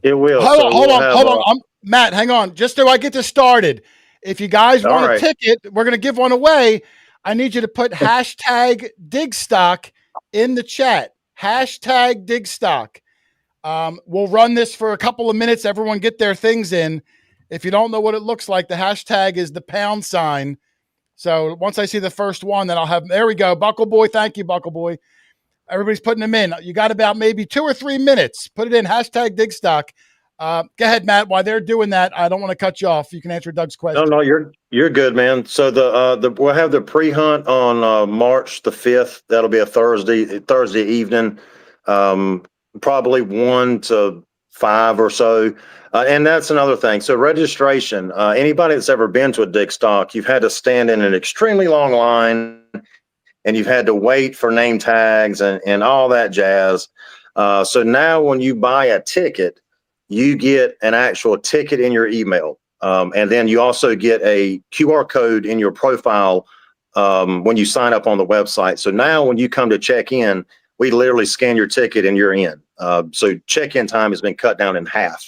It will. Hold on. Matt, hang on. Just so I get this started. If you guys want a ticket, we're going to give one away. I need you to put hashtag Digstock in the chat. Hashtag Digstock. We'll run this for a couple of minutes. Everyone get their things in. If you don't know what it looks like, the hashtag is the #. So once I see the first one, then I'll have, there we go. Buckle Boy. Thank you, Buckle Boy. Everybody's putting them in. You got about maybe 2 or 3 minutes. Put it in hashtag Digstock. Go ahead, Matt. While they're doing that, I don't want to cut you off. You can answer Doug's question. No, you're good, man. So we'll have the pre-hunt on March the 5th. That'll be a Thursday evening, probably 1 to 5 or so. And that's another thing. So registration, anybody that's ever been to a Digstock, you've had to stand in an extremely long line and you've had to wait for name tags and all that jazz. So now when you buy a ticket, you get an actual ticket in your email. And then you also get a QR code in your profile when you sign up on the website. So now when you come to check in, we literally scan your ticket and you're in. So check-in time has been cut down in half.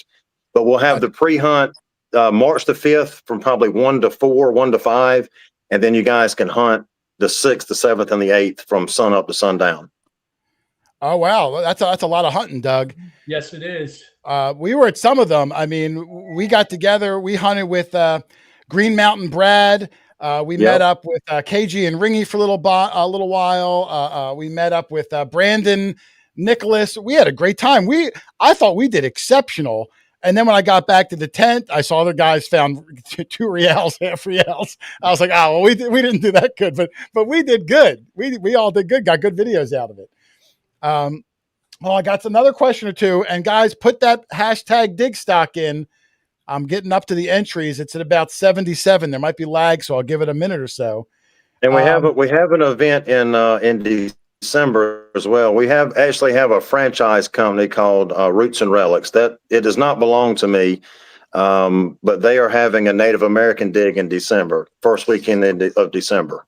But we'll have the pre-hunt March the 5th from probably 1 to 4, 1 to 5. And then you guys can hunt the 6th, the 7th, and the 8th from sun up to sundown. Oh, wow. That's a lot of hunting, Doug. Yes, it is. We were at some of them. I mean, we got together. We hunted with Green Mountain Brad. We met up with KG and Ringy for a little while. We met up with Brandon, Nicholas. We had a great time. I thought we did exceptional. And then when I got back to the tent, I saw other guys found 2 reals, half reals. I was like, oh, well, we didn't do that good, but we did good. We all did good. Got good videos out of it. Well, I got another question or two, and guys, put that hashtag Digstock in. I'm getting up to the entries. It's at about 77. There might be lag, so I'll give it a minute or so. And we have an event in December as well. We actually have a franchise company called Roots and Relics. That it does not belong to me, but they are having a Native American dig in December, first weekend of December,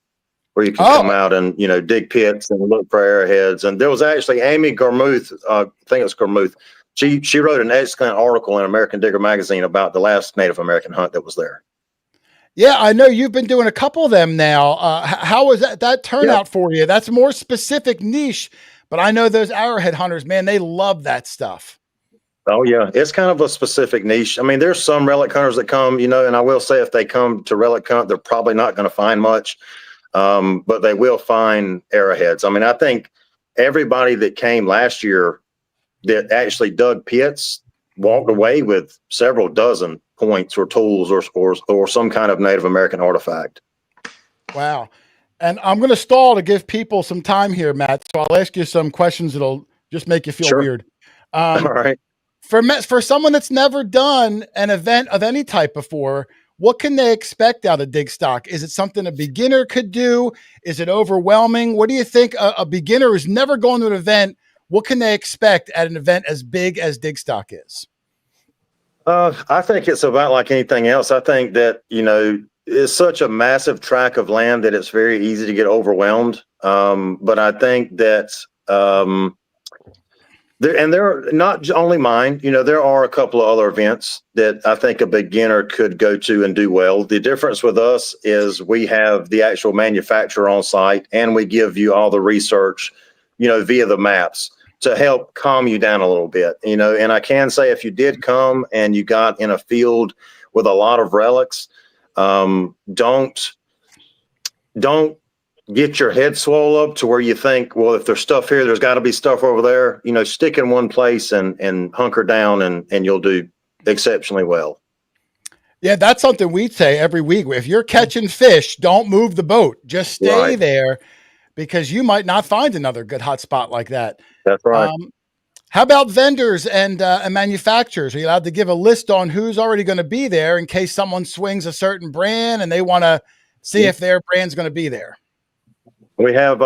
where you can come out and dig pits and look for arrowheads. And there was actually Amy Garmuth, I think it was Garmuth. She wrote an excellent article in American Digger magazine about the last Native American hunt that was there. Yeah, I know you've been doing a couple of them now. How was that turnout for you? That's more specific niche, but I know those arrowhead hunters, man, they love that stuff. Oh yeah, it's kind of a specific niche. I mean, there's some relic hunters that come, and I will say if they come to relic hunt, they're probably not going to find much, but they will find arrowheads. I mean, I think everybody that came last year that actually dug pits walked away with several dozen points or tools or some kind of Native American artifact. Wow. And I'm going to stall to give people some time here, Matt. So I'll ask you some questions that'll just make you feel weird. All right. For someone that's never done an event of any type before, what can they expect out of Digstock? Is it something a beginner could do? Is it overwhelming? What do you think a beginner who's never gone to an event, what can they expect at an event as big as Digstock is? I think it's about like anything else. I think that, it's such a massive tract of land that it's very easy to get overwhelmed. But I think that they're not only mine, there are a couple of other events that I think a beginner could go to and do well. The difference with us is we have the actual manufacturer on site and we give you all the research, via the maps to help calm you down a little bit, and I can say if you did come and you got in a field with a lot of relics, don't get your head swole up to where you think, well, if there's stuff here, there's got to be stuff over there. Stick in one place and hunker down and you'll do exceptionally well. Yeah, that's something we say every week. If you're catching fish, don't move the boat. Just stay there because you might not find another good hot spot like that. That's right. How about vendors and manufacturers? Are you allowed to give a list on who's already going to be there in case someone swings a certain brand and they want to see if their brand's going to be there? We have,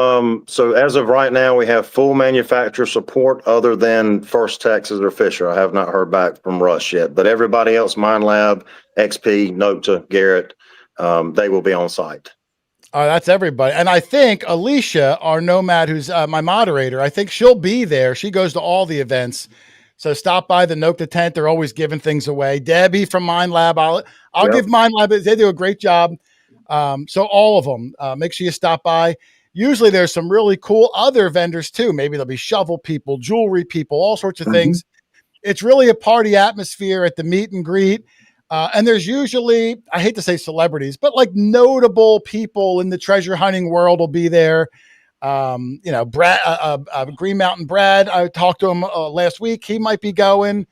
so as of right now, we have full manufacturer support other than First Texas or Fisher. I have not heard back from Rush yet, but everybody else, Mine Lab, XP, Nota, Garrett, they will be on site. That's everybody. And I think Alicia, our Nomad, who's my moderator, I think she'll be there. She goes to all the events. So stop by the Nokta tent. They're always giving things away. Debbie from Mine Lab. I'll give Mine Lab. They do a great job. So all of them, make sure you stop by. Usually there's some really cool other vendors too. Maybe there'll be shovel people, jewelry people, all sorts of things. It's really a party atmosphere at the meet and greet. And there's usually, I hate to say celebrities, but like notable people in the treasure hunting world will be there. Brad, Green Mountain Brad, I talked to him last week. He might be going.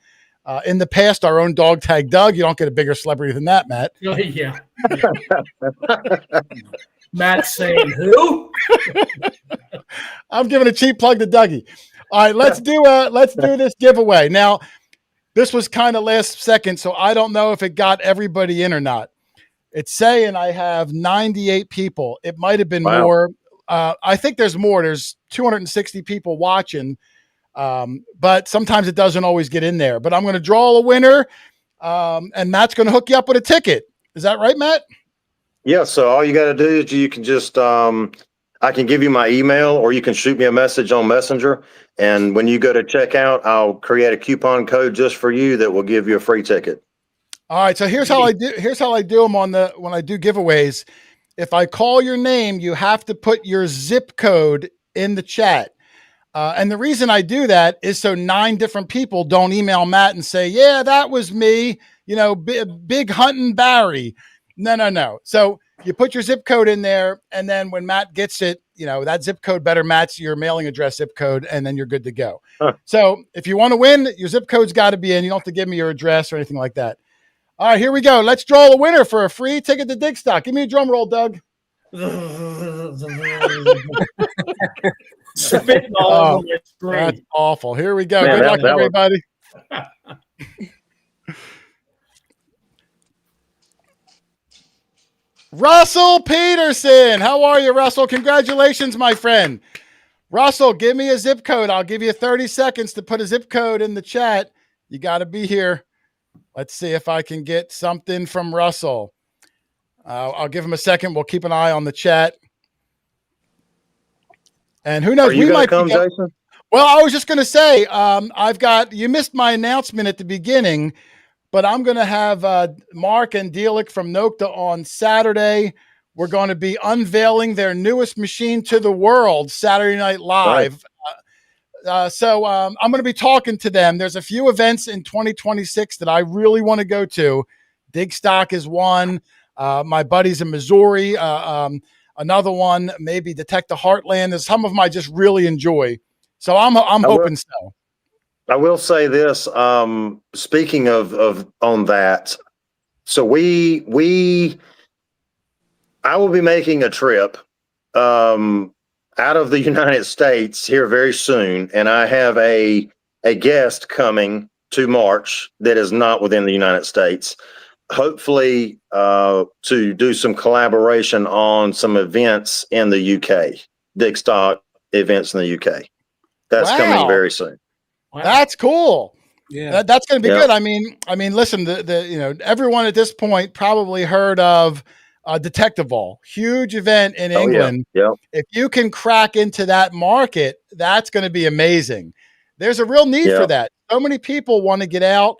In the past, our own dog tag Doug. You don't get a bigger celebrity than that, Matt. Yeah. Matt saying who? I'm giving a cheap plug to Dougie. All right, let's do this giveaway. Now, this was kind of last second, so I don't know if it got everybody in or not. It's saying I have 98 people. It might have been more. I think there's more. There's 260 people watching, but sometimes it doesn't always get in there. But I'm going to draw a winner, and Matt's going to hook you up with a ticket. Is that right, Matt? Yeah, so all you got to do is you can just, I can give you my email or you can shoot me a message on Messenger. And when you go to checkout, I'll create a coupon code just for you that will give you a free ticket. All right, so here's how I do them when I do giveaways. If I call your name, you have to put your zip code in the chat. And the reason I do that is so 9 different people don't email Matt and say, yeah, that was me, big hunting Barry. No. So you put your zip code in there, and then when Matt gets it, that zip code better match your mailing address zip code, and then you're good to go. Huh. So if you want to win, your zip code's got to be in. You don't have to give me your address or anything like that. All right, here we go. Let's draw a winner for a free ticket to Digstock. Give me a drum roll, Doug. Spitball. That's awful. Here we go. Good luck, everybody. Russell Peterson. How are you, Russell? Congratulations, my friend. Russell, give me a zip code. I'll give you 30 seconds to put a zip code in the chat. You got to be here. Let's see if I can get something from Russell. I'll give him a second. We'll keep an eye on the chat. And who knows? Are you going to come, Jason? Well, I was just going to say, you missed my announcement at the beginning, but I'm going to have Mark and Dielich from Nokta on Saturday. We're going to be unveiling their newest machine to the world, Saturday Night Live. Right. So I'm going to be talking to them. There's a few events in 2026 that I really want to go to. Digstock is one. My buddies in Missouri, another one, maybe Detect the Heartland. There's some of them I just really enjoy. So I'm hoping so. I will say this. Speaking of on that, so I will be making a trip out of the United States here very soon, and I have a guest coming to March that is not within the United States. Hopefully, to do some collaboration on some events in the UK, Digstock events in the UK. That's coming very soon. Wow. That's cool. Yeah, that's going to be good. I mean, listen, the everyone at this point probably heard of Detectival, huge event in England. Yeah. If you can crack into that market, that's going to be amazing. There's a real need for that. So many people want to get out,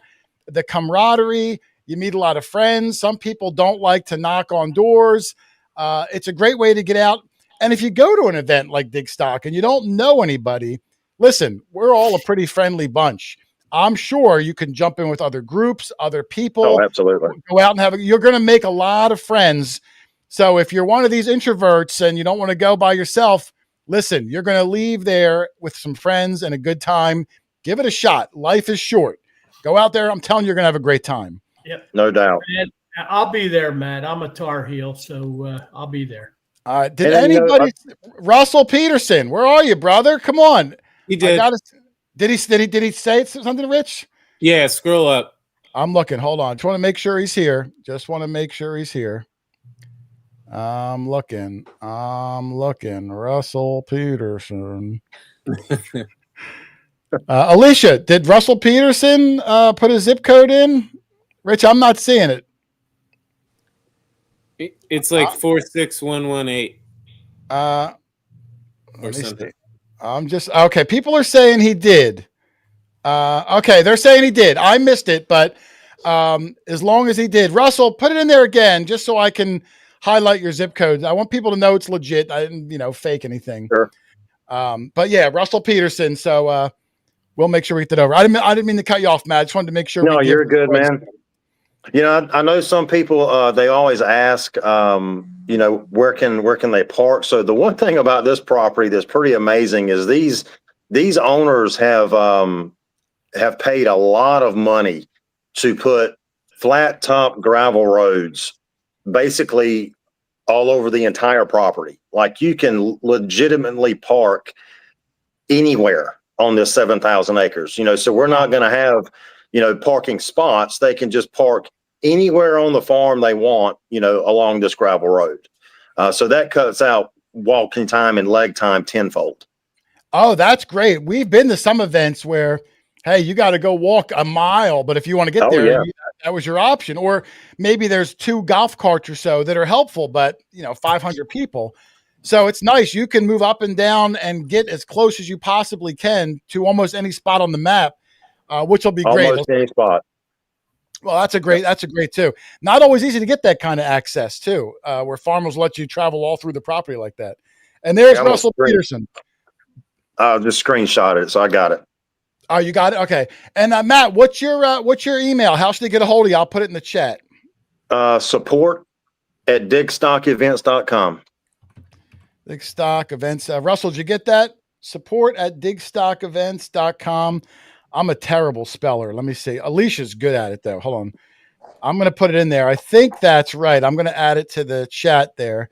the camaraderie. You meet a lot of friends. Some people don't like to knock on doors. It's a great way to get out. And if you go to an event like Digstock and you don't know anybody, listen, we're all a pretty friendly bunch. I'm sure you can jump in with other groups, other people. Oh, absolutely. Go out and you're going to make a lot of friends. So if you're one of these introverts and you don't want to go by yourself, listen, you're going to leave there with some friends and a good time. Give it a shot. Life is short. Go out there. I'm telling you, you're going to have a great time. Yep. No doubt. And I'll be there, Matt. I'm a Tar Heel, so I'll be there. All right. Did anybody? Russell Peterson, where are you, brother? Come on. He did. Did he say something, Rich? Yeah, scroll up. I'm looking. Hold on. Just want to make sure he's here. I'm looking. Russell Peterson. Alicia, did Russell Peterson put a zip code in? Rich, I'm not seeing it. It's like 46118. Or something. I'm just okay. People are saying he did. Okay, they're saying he did. I missed it, but as long as he did, Russell, put it in there again, just so I can highlight your zip code. I want people to know it's legit. I didn't, fake anything. Sure. But yeah, Russell Peterson. So we'll make sure we get that over. I didn't mean to cut you off, Matt. I just wanted to make sure. No, you're good, man. I know some people. They always ask. Where can they park? So the one thing about this property that's pretty amazing is these owners have paid a lot of money to put flat top gravel roads basically all over the entire property. Like you can legitimately park anywhere on this 7,000 acres. So we're not going to have parking spots. They can just park anywhere on the farm they want, along this gravel road. So that cuts out walking time and leg time tenfold. Oh, that's great. We've been to some events where, hey, you got to go walk a mile, but if you want to get there, that was your option. Or maybe there's 2 golf carts or so that are helpful, but 500 people. So it's nice. You can move up and down and get as close as you possibly can to almost any spot on the map, which will be great. Almost any spot. Well, that's a great too. Not always easy to get that kind of access too, where farmers let you travel all through the property like that. And there's Russell Peterson. Just screenshot it, so I got it. Oh, you got it. Okay. And Matt, what's your email? How should they get a hold of you? I'll put it in the chat. Support@digstockevents.com. Digstock events. Russell, did you get that? Support@digstockevents.com. I'm a terrible speller. Let me see. Alicia's good at it though. Hold on. I'm going to put it in there. I think that's right. I'm going to add it to the chat there.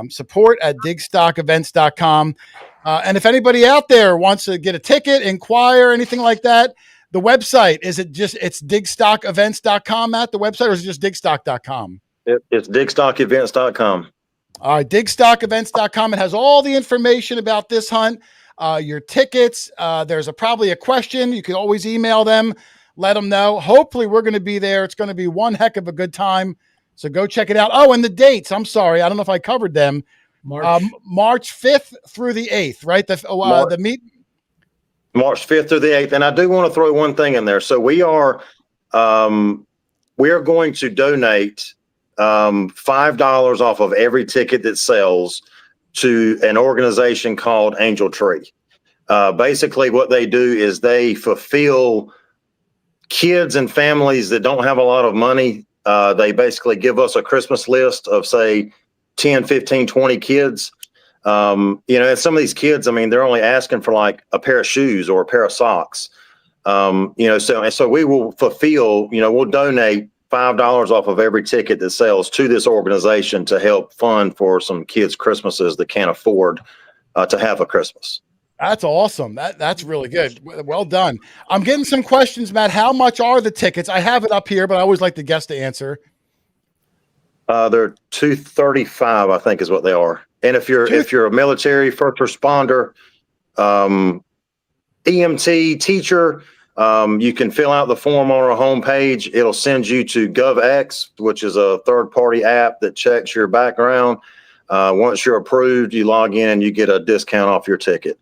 Support@digstockevents.com. And if anybody out there wants to get a ticket, inquire, anything like that, the website, it's digstockevents.com, Matt, the website, or is it just digstock.com? It's digstockevents.com. All right, digstockevents.com. It has all the information about this hunt, your tickets. There's probably a question. You can always email them, let them know. Hopefully, we're going to be there. It's going to be one heck of a good time. So go check it out. Oh, and the dates. I'm sorry. I don't know if I covered them. March 5th through the 8th, right? The meet. March 5th through the 8th. And I do want to throw one thing in there. So we are going to donate $5 off of every ticket that sells to an organization called Angel Tree. Basically, what they do is they fulfill kids and families that don't have a lot of money. They basically give us a Christmas list of, say, 10, 15, 20 kids. And some of these kids, I mean, they're only asking for like a pair of shoes or a pair of socks. So we will fulfill, we'll donate $5 off of every ticket that sells to this organization to help fund for some kids' Christmases that can't afford to have a Christmas. That's awesome. That's really good. Well done. I'm getting some questions, Matt. How much are the tickets? I have it up here, but I always like the guest to answer. They're $235, I think, is what they are. And if you're a military first responder, EMT teacher, you can fill out the form on our homepage. It'll send you to GovX, which is a third-party app that checks your background. Once you're approved, you log in and you get a discount off your ticket.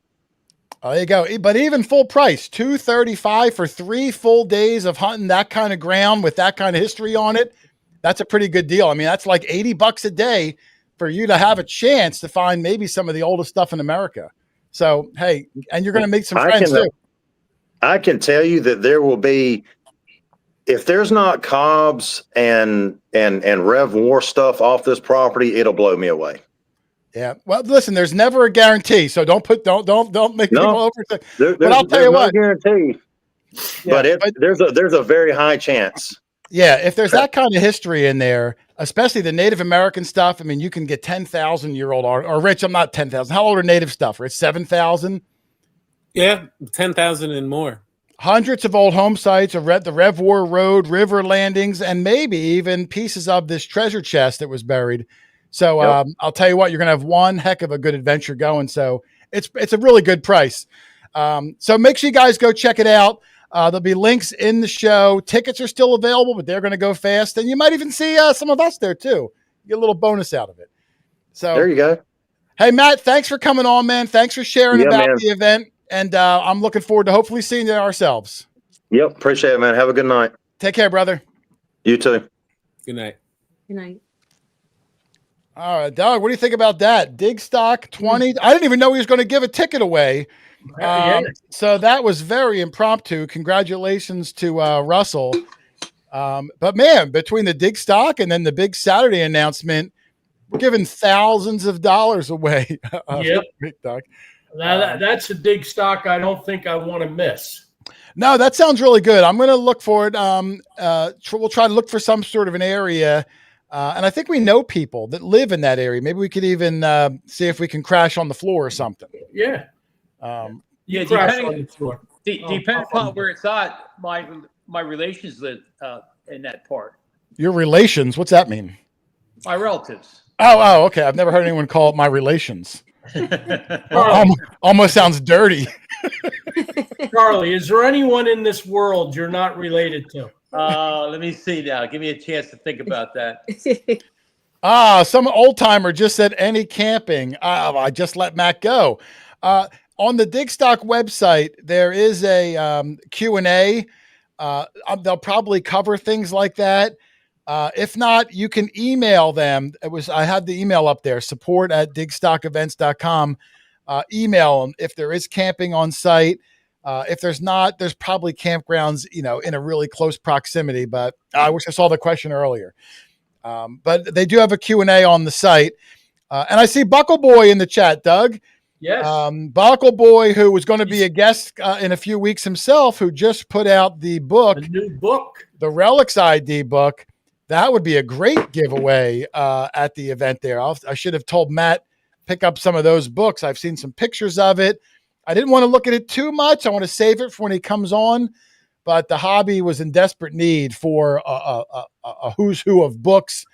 There you go. But even full price, $235 for 3 full days of hunting that kind of ground with that kind of history on it. That's a pretty good deal. I mean, that's like $80 a day for you to have a chance to find maybe some of the oldest stuff in America. So, hey, and you're going to meet some friends too. I can tell you that there will be, if there's not Cobbs and Rev War stuff off this property, it'll blow me away. Yeah. Well, listen, there's never a guarantee, so don't make people over. But I'll tell you what, guarantee. Yeah, but there's a very high chance. Yeah, if there's that kind of history in there, especially the Native American stuff, I mean, you can get 10,000-year-old or Rich. I'm not 10,000. How old are Native stuff? Rich, 7,000. Yeah, 10,000 and more. Hundreds of old home sites, the Rev War Road, river landings, and maybe even pieces of this treasure chest that was buried. So I'll tell you what, you're going to have one heck of a good adventure going. So it's a really good price. So make sure you guys go check it out. There'll be links in the show. Tickets are still available, but they're going to go fast. And you might even see some of us there too. Get a little bonus out of it. So there you go. Hey, Matt, thanks for coming on, man. Thanks for sharing about the event. And I'm looking forward to hopefully seeing you ourselves. Yep. Appreciate it, man. Have a good night. Take care, brother. You too. Good night. Good night. All right, Doug, what do you think about that? Digstock 20. I didn't even know he was going to give a ticket away. So that was very impromptu. Congratulations to Russell. But man, between the Digstock and then the big Saturday announcement, we're giving thousands of dollars away. Yep. Doug. That's a Digstock I don't think I want to miss. No, that sounds really good. I'm going to look for it. We'll try to look for some sort of an area. And I think we know people that live in that area. Maybe we could even see if we can crash on the floor or something. Yeah. Depending upon where it's at, my relations live in that part. Your relations? What's that mean? My relatives. Oh, okay. I've never heard anyone call it my relations. Almost sounds dirty. Charlie, is there anyone in this world you're not related to? Let me see now. Give me a chance to think about that. Some old timer just said any camping. I just let Matt go. On the Digstock website, there is a Q&A. They'll probably cover things like that. If not, you can email them. I had the email up there, support@digstockevents.com. Email them if there is camping on site. If there's not, there's probably campgrounds, in a really close proximity, but I wish I saw the question earlier. But they do have a Q&A on the site. And I see Buckle Boy in the chat, Doug. Yes. Buckle Boy, who was going to be a guest in a few weeks himself, who just put out the new book, the Relics ID book. That would be a great giveaway at the event there. I should have told Matt, pick up some of those books. I've seen some pictures of it. I didn't want to look at it too much. I want to save it for when he comes on. But the hobby was in desperate need for a who's who of books.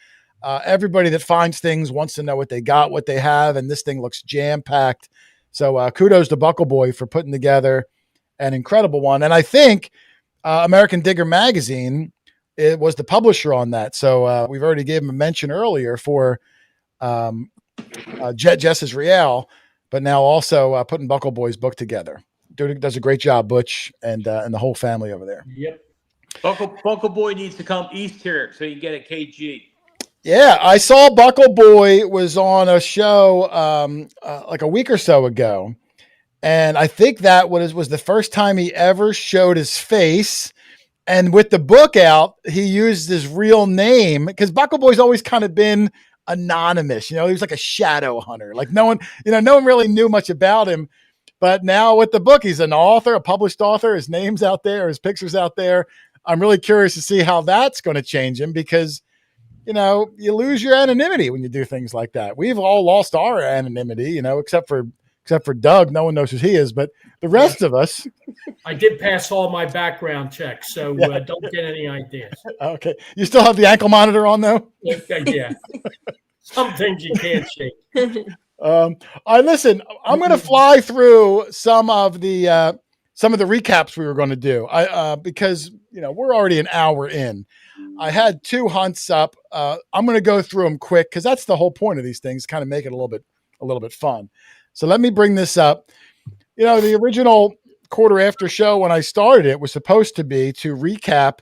Everybody that finds things wants to know what they got, what they have, and this thing looks jam packed. So kudos to Buckle Boy for putting together an incredible one. And I think American Digger Magazine, it was the publisher on that. So we've already gave him a mention earlier for Jess's Real, but now also putting Buckle Boy's book together. Does a great job, Butch, and the whole family over there. Yep. Buckle Boy needs to come east here so you can get a KG. Yeah, I saw Buckle Boy was on a show like a week or so ago, and I think that was the first time he ever showed his face. And with the book out, he used his real name because Buckle Boy's always kind of been anonymous. He was like a shadow hunter. Like no one really knew much about him. But now with the book, he's an author, a published author. His name's out there, his picture's out there. I'm really curious to see how that's going to change him because, you lose your anonymity when you do things like that. We've all lost our anonymity, except for Doug. No one knows who he is, but the rest of us. I did pass all my background checks, so don't get any ideas. Okay. You still have the ankle monitor on though? Yeah. Some things you can't shake. Listen, I'm going to fly through some of the recaps we were going to do. Because we're already an hour in. I had 2 hunts up. I'm going to go through them quick because that's the whole point of these things, kind of make it a little bit fun. So let me bring this up. The original quarter after show when I started it was supposed to be to recap,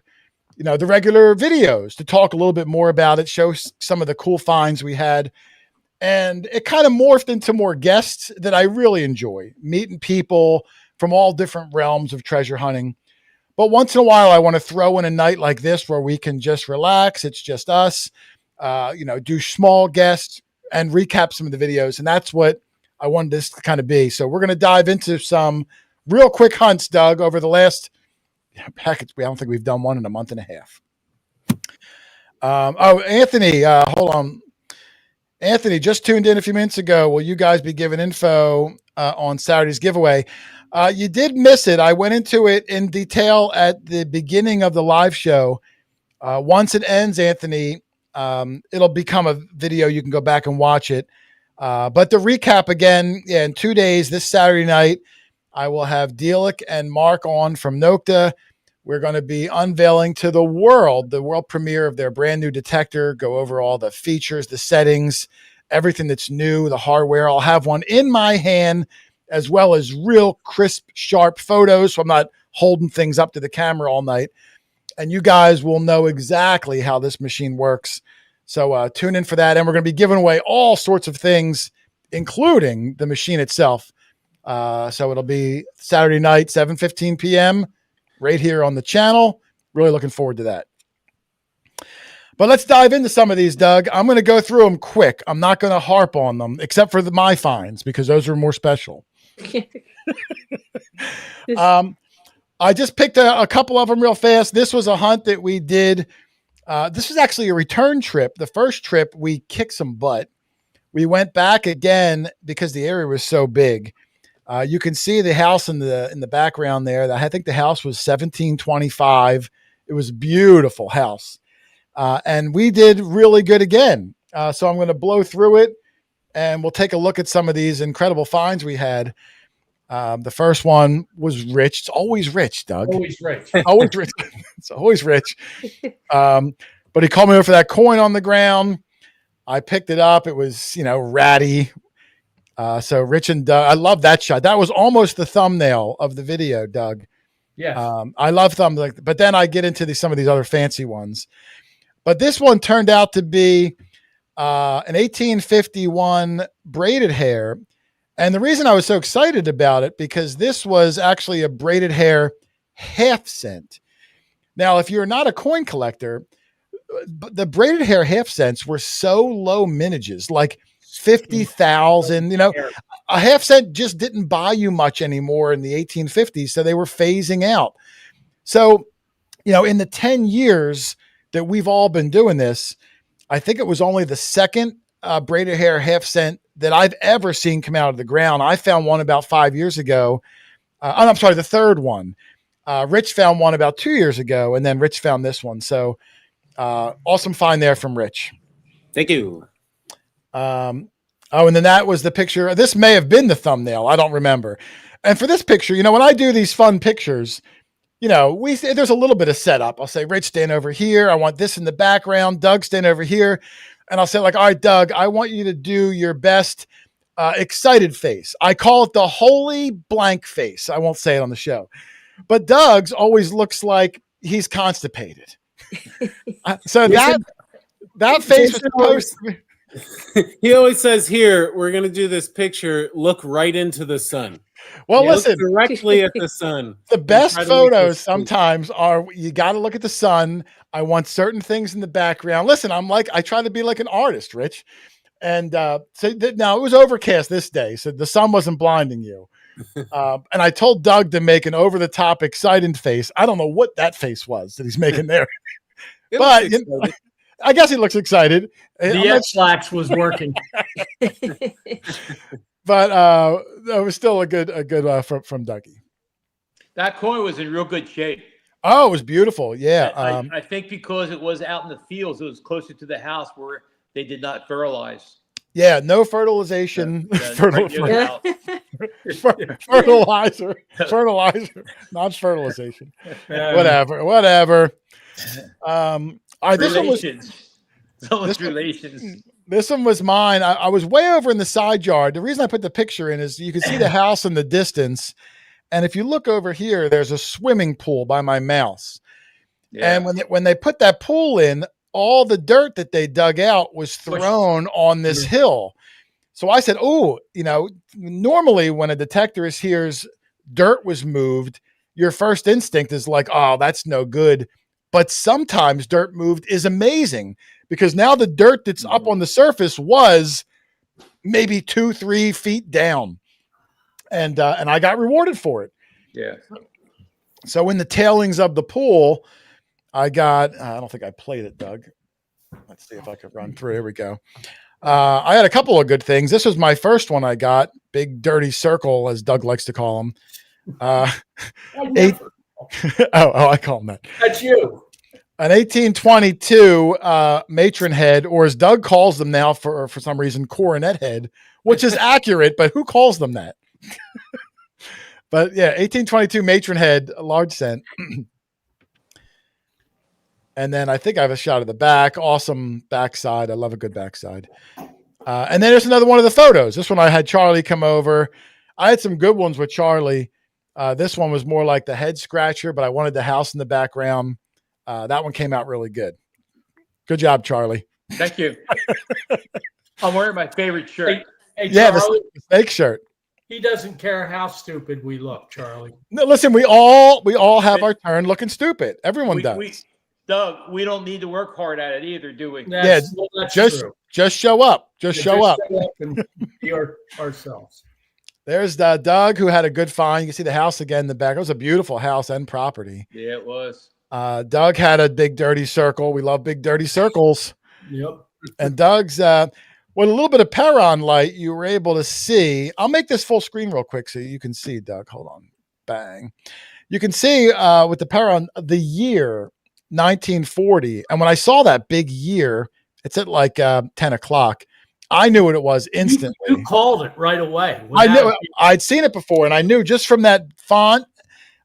the regular videos, to talk a little bit more about it, show some of the cool finds we had. And it kind of morphed into more guests that I really enjoy, meeting people from all different realms of treasure hunting. But once in a while, I want to throw in a night like this where we can just relax. It's just us, do small guests and recap some of the videos. And that's what I wanted this to kind of be. So we're going to dive into some real quick hunts, Doug, over the last, I don't think we've done one in a month and a half. Anthony, hold on. Anthony just tuned in a few minutes ago. Will you guys be giving info on Saturday's giveaway? You did miss it. I went into it in detail at the beginning of the live show. Once it ends, Anthony, it'll become a video. You can go back and watch it. But the recap again, in 2 days, this Saturday night, I will have Dielich and Mark on from Nokta. We're going to be unveiling to the world premiere of their brand new detector, go over all the features, the settings, everything that's new, the hardware. I'll have one in my hand as well as real crisp, sharp photos. So I'm not holding things up to the camera all night. And you guys will know exactly how this machine works. So tune in for that. And we're going to be giving away all sorts of things, including the machine itself. So it'll be Saturday night, 7:15 p.m., right here on the channel. Really looking forward to that. But let's dive into some of these, Doug. I'm going to go through them quick. I'm not going to harp on them, except for my finds, because those are more special. I just picked a couple of them real fast. This was a hunt that we did. This was actually a return trip. The first trip, we kicked some butt. We went back again because the area was so big. You can see the house in the background there. I think the house was 1725. It was a beautiful house. And we did really good again. So I'm going to blow through it and we'll take a look at some of these incredible finds we had. The first one was rich. It's always rich, Doug. Always rich. Always rich. It's always rich. But he called me over for that coin on the ground. I picked it up. It was, ratty. So Rich and Doug, I love that shot. That was almost the thumbnail of the video, Doug. Yeah. I love thumbnails, but then I get into some of these other fancy ones. But this one turned out to be an 1851 braided hair. And the reason I was so excited about it, because this was actually a braided hair half cent. Now, if you're not a coin collector, the braided hair half cents were so low mintages, like 50,000, a half cent just didn't buy you much anymore in the 1850s. So they were phasing out. So, in the 10 years that we've all been doing this, I think it was only the second braided hair half cent that I've ever seen come out of the ground. I found one about 5 years ago. I'm sorry, the third one. Rich found one about 2 years ago, and then Rich found this one. So awesome find there from Rich. Thank you. And then that was the picture. This may have been the thumbnail. I don't remember. And for this picture, when I do these fun pictures, there's a little bit of setup. I'll say, Rich, stand over here. I want this in the background. Doug, stand over here. And I'll say, all right, Doug, I want you to do your best excited face. I call it the holy blank face. I won't say it on the show. But Doug's always looks like he's constipated. So that face was supposed to be. He always says, here, we're going to do this picture. Look right into the sun. Well, listen. Look directly at the sun. The best photos sometimes are, you got to look at the sun. I want certain things in the background. Listen, I try to be like an artist, Rich. And now it was overcast this day, so the sun wasn't blinding you. And I told Doug to make an over-the-top excited face. I don't know what that face was that he's making there. But I guess he looks excited. The X-Lax was working. But it was still a good from Dougie. That coin was in real good shape. Oh, it was beautiful. Yeah. I think because it was out in the fields, it was closer to the house where they did not fertilize. Yeah, no fertilization. Fertilizer, not fertilization. Whatever. This one was mine. I was way over in the side yard. The reason I put the picture in is you can see the house in the distance. And if you look over here, there's a swimming pool by my mouse. Yeah. And when they put that pool in, all the dirt that they dug out was thrown on this hill. So I said, normally when a detectorist hears dirt was moved, your first instinct is like, oh, that's no good. But sometimes dirt moved is amazing because now the dirt that's up on the surface was maybe 2-3 feet down. And I got rewarded for it. Yeah. So in the tailings of the pool, I don't think I played it, Doug. Let's see if I could run through. Here we go. I had a couple of good things. This was my first one I got. Big dirty circle, as Doug likes to call them. I call them that. That's you. An 1822 matron head, or as Doug calls them now for some reason, coronet head, which is accurate, but who calls them that? But yeah, 1822 matron head, a large cent. And then I think I have a shot of the back. Awesome backside. I love a good backside. And then there's another one of the photos. This one I had Charlie come over. I had some good ones with Charlie. This one was more like the head scratcher, but I wanted the house in the background. That one came out really good. Good job, Charlie. Thank you. I'm wearing my favorite shirt. Hey, Charlie, the snake shirt. He doesn't care how stupid we look, Charlie. No, listen, we all have our turn looking stupid. Everyone does. Doug, we don't need to work hard at it either, do we? That's true. Just show up. Just show up and be ourselves. There's Doug, who had a good find. You can see the house again in the back. It was a beautiful house and property. Yeah, it was. Doug had a big dirty circle. We love big dirty circles. Yep. And Doug's with a little bit of Perron light, you were able to see. I'll make this full screen real quick so you can see, Doug. Hold on. Bang. You can see with the Perron the year 1940. And when I saw that big year, it's at like 10 o'clock. I knew what it was instantly. You called it right away. I knew I'd seen it before, and I knew just from that font.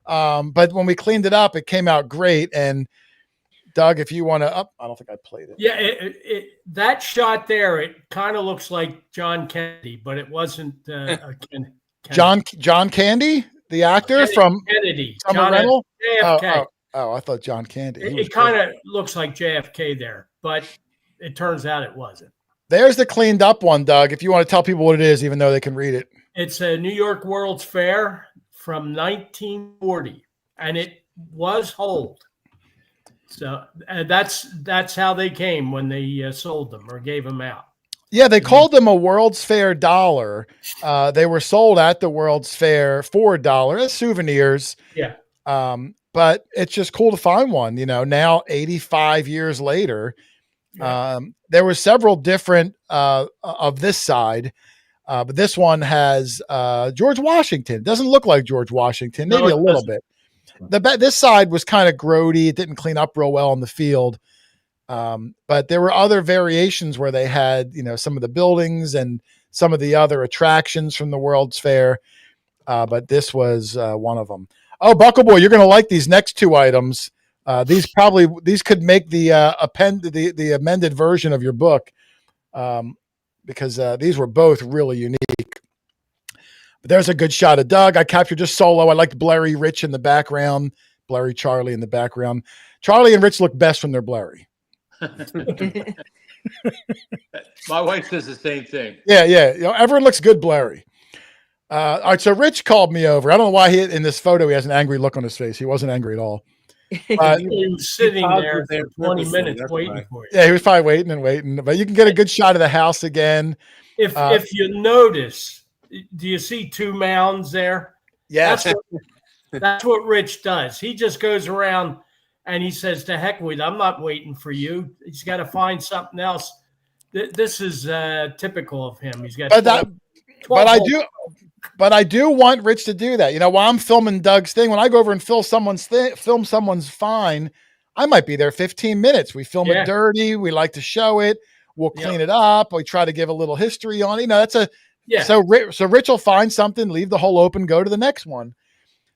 But when we cleaned it up, it came out great. And Doug, if you want to I don't think I played it. Yeah, that shot there, it kind of looks like John Kennedy, but it wasn't John Candy, the actor from Kennedy. Summer Rental? JFK. Oh, I thought John Candy. It kind of looks like JFK there, but it turns out it wasn't. There's the cleaned up one, Doug, if you want to tell people what it is, even though they can read it. It's a New York World's Fair from 1940, and it was hold. So that's how they came when they sold them or gave them out. Yeah, they called them a World's Fair dollar. They were sold at the World's Fair for $1 as souvenirs. Yeah. But it's just cool to find one, now 85 years later. Yeah. There were several different of this side, but this one has George Washington. It doesn't look like George Washington, maybe a little bit. This side was kind of grody. It didn't clean up real well in the field. But there were other variations where they had, some of the buildings and some of the other attractions from the World's Fair. But this was one of them. Oh, Buckle Boy, you're going to like these next two items. These could make the the amended version of your book, because these were both really unique. But there's a good shot of Doug. I captured just solo. I liked Blurry Rich in the background, Blurry Charlie in the background. Charlie and Rich look best when they're blurry. My wife says the same thing. Yeah. Everyone looks good blurry. All right, so Rich called me over. I don't know why in this photo he has an angry look on his face. He wasn't angry at all. He was sitting there for 20 minutes waiting for you. Yeah, he was probably waiting and waiting. But you can get a good shot of the house again. If you notice, do you see two mounds there? Yes. That's what Rich does. He just goes around and he says, to heck with it, I'm not waiting for you. He's got to find something else. This is typical of him. He's got But I do want Rich to do that. While I'm filming Doug's thing, when I go over and film someone's fine, I might be there 15 minutes. We film it dirty. We like to show it. We'll clean it up. We try to give a little history on it. So Rich will find something, leave the hole open, go to the next one.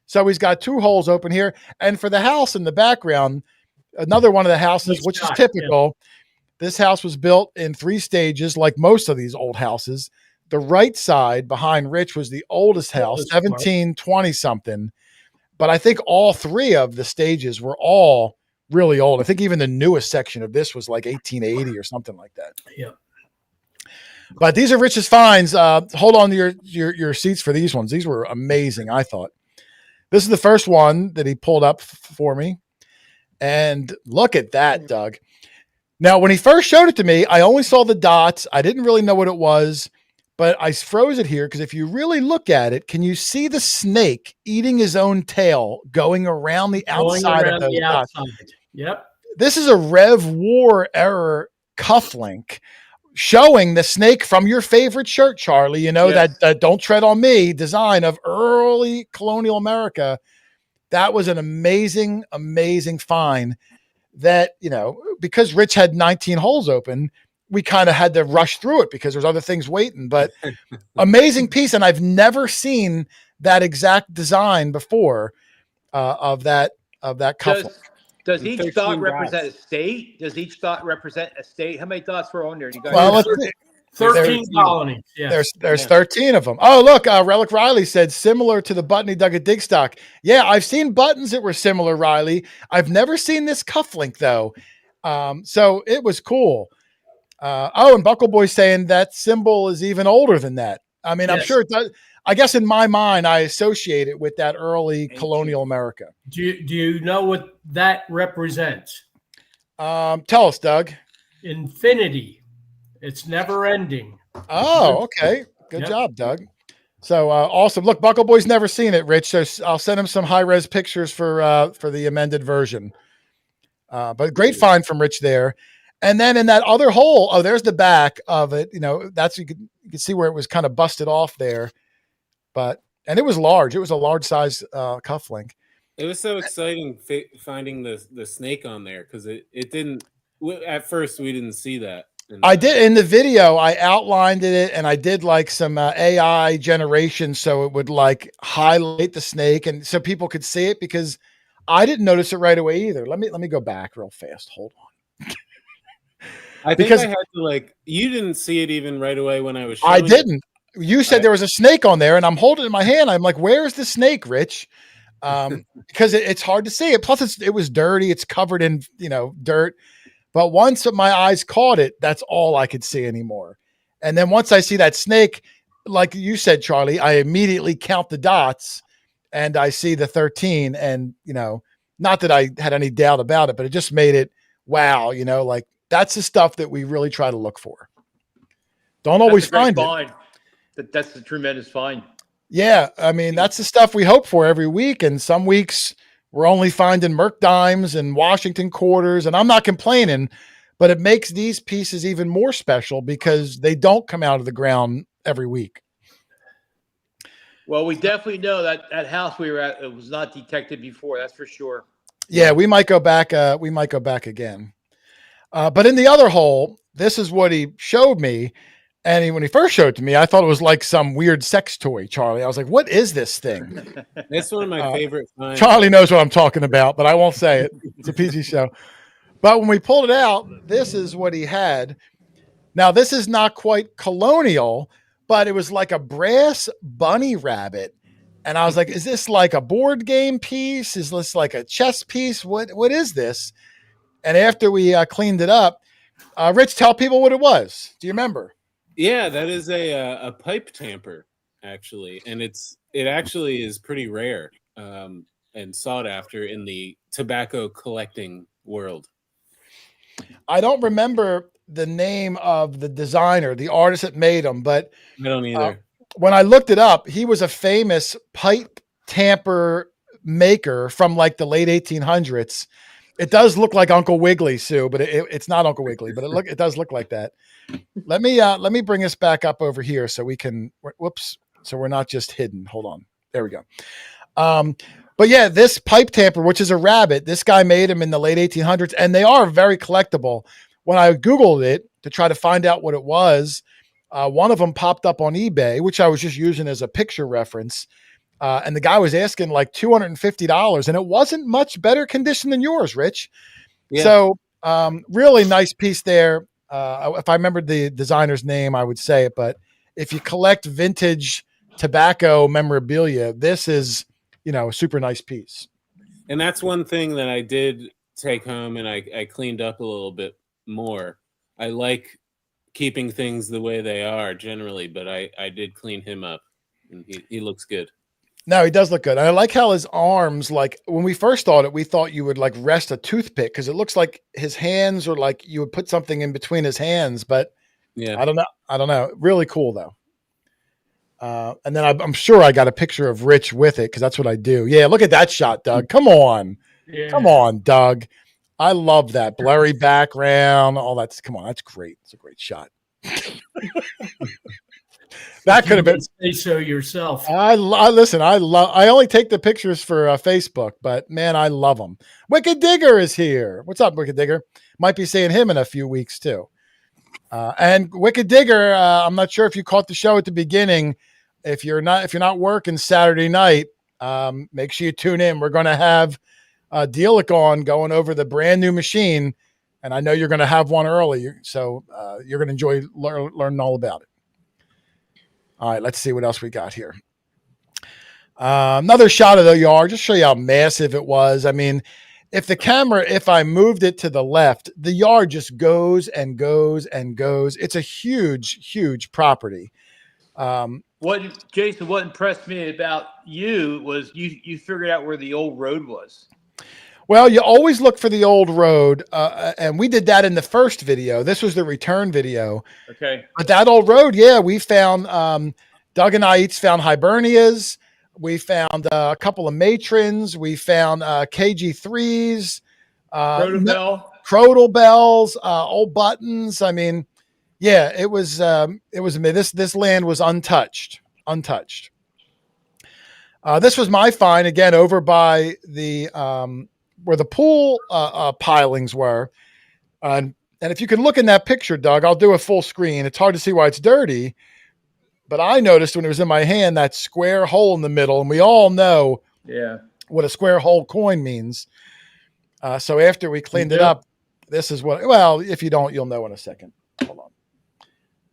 So he's got two holes open here. And for the house in the background, another one of the houses, which is typical. This house was built in 3 stages, like most of these old houses. The right side behind Rich was the oldest house, 1720 something. But I think all 3 of the stages were all really old. I think even the newest section of this was like 1880 or something like that. Yeah. But these are Rich's finds. Hold on to your seats for these ones. These were amazing, I thought. This is the first one that he pulled up for me. And look at that, Doug. Now, when he first showed it to me, I only saw the dots. I didn't really know what it was. But I froze it here because if you really look at it, can you see the snake eating his own tail going around the outside of those dots? Yep. This is a Rev War era cufflink showing the snake from your favorite shirt, Charlie. That Don't Tread on Me design of early colonial America. That was an amazing, amazing find that, because Rich had 19 holes open, we kind of had to rush through it because there's other things waiting, but amazing piece. And I've never seen that exact design before of that cufflink. Does each dot represent a state? Does each dot represent a state? How many dots were on there? You guys 13 colonies. Yeah. There's 13 of them. Oh, look, Relic Riley said similar to the button he dug at Digstock. Yeah, I've seen buttons that were similar, Riley. I've never seen this cufflink though. So it was cool. And Buckle Boy saying that symbol is even older than that. I mean, yes. I'm sure it does. I guess in my mind, I associate it with that early colonial America. Do you know what that represents? Tell us, Doug. Infinity. It's never ending. Oh, okay. Good job, Doug. So awesome. Look, Buckle Boy's never seen it, Rich. So I'll send him some high-res pictures for the amended version. But great find from Rich there. And then in that other hole, there's the back of it. That's you can see where it was kind of busted off there. And it was large. It was a large size cufflink. It was so exciting finding the snake on there because it didn't. At first, we didn't see that. I did in the video. I outlined it and I did like some AI generation, so it would like highlight the snake and so people could see it because I didn't notice it right away either. Let me go back real fast. Hold on. I think I had to you didn't see it even right away when I was showing I didn't. You said there was a snake on there and I'm holding it in my hand. I'm like, where's the snake, Rich? Because it's hard to see it. Plus it was dirty. It's covered in, dirt. But once my eyes caught it, that's all I could see anymore. And then once I see that snake, like you said, Charlie, I immediately count the dots and I see the 13 and, not that I had any doubt about it, but it just made it, wow, that's the stuff that we really try to look for. Don't always find it. That's a tremendous find. Yeah. I mean, that's the stuff we hope for every week. And some weeks we're only finding Merc dimes and Washington quarters. And I'm not complaining, but it makes these pieces even more special because they don't come out of the ground every week. Well, we definitely know that house we were at, it was not detected before. That's for sure. Yeah. We might go back. We might go back again. But in the other hole, this is what he showed me. And when he first showed it to me, I thought it was like some weird sex toy, Charlie. I was like, what is this thing? That's one of my favorite finds. Charlie knows what I'm talking about, but I won't say it. It's a PG show. But when we pulled it out, this is what he had. Now, this is not quite colonial, but it was like a brass bunny rabbit. And I was like, is this like a board game piece? Is this like a chess piece? What is this? And after we cleaned it up, Rich, tell people what it was. Do you remember? Yeah, that is a pipe tamper, actually, and it actually is pretty rare and sought after in the tobacco collecting world. I don't remember the name of the designer, the artist that made them, but I don't either. When I looked it up, he was a famous pipe tamper maker from like the late 1800s. It does look like Uncle Wiggily, Sue, but it's not Uncle Wiggily, but it does look like that. Let me bring us back up over here so we can. Whoops! So we're not just hidden. Hold on. There we go. But yeah, this pipe tamper, which is a rabbit, this guy made them in the late 1800s, and they are very collectible. When I Googled it to try to find out what it was, one of them popped up on eBay, which I was just using as a picture reference. And the guy was asking like $250, and it wasn't much better condition than yours, Rich. Yeah. So really nice piece there. If I remembered the designer's name, I would say it. But if you collect vintage tobacco memorabilia, this is, a super nice piece. And that's one thing that I did take home, and I cleaned up a little bit more. I like keeping things the way they are generally, but I did clean him up, and he looks good. No, he does look good. And I like how his arms, like when we first thought it, we thought you would like rest a toothpick because it looks like his hands are like you would put something in between his hands. But yeah, I don't know. Really cool though. And then I'm sure I got a picture of Rich with it because that's what I do. Yeah, look at that shot, Doug. Come on. Yeah. Come on, Doug. I love that blurry background. All that's come on. That's great. It's a great shot. That could have been. Say so yourself. I listen. I only take the pictures for Facebook, but man, I love them. Wicked Digger is here. What's up, Wicked Digger? Might be seeing him in a few weeks too. And Wicked Digger, I'm not sure if you caught the show at the beginning. If you're not working Saturday night, make sure you tune in. We're going to have Dealic on going over the brand new machine, and I know you're going to have one early, so you're going to enjoy learning all about it. All right, let's see what else we got here. Another shot of the yard, just show you how massive it was. I mean, if I moved it to the left, the yard just goes and goes and goes. It's a huge, huge property. Jason, what impressed me about you was you figured out where the old road was. Well, you always look for the old road, and we did that in the first video. This was the return video. Okay. But that old road, yeah, we found, Doug and I each found Hibernias. We found a couple of matrons. We found KG3s. Crotal bells, old buttons. I mean, yeah, it was this land was untouched. This was my find again over by the where the pool pilings were. And if you can look in that picture, Doug, I'll do a full screen. It's hard to see why it's dirty, but I noticed when it was in my hand, that square hole in the middle, and we all know what a square hole coin means. So after we cleaned it up, this is what, well, if you don't, you'll know in a second. Hold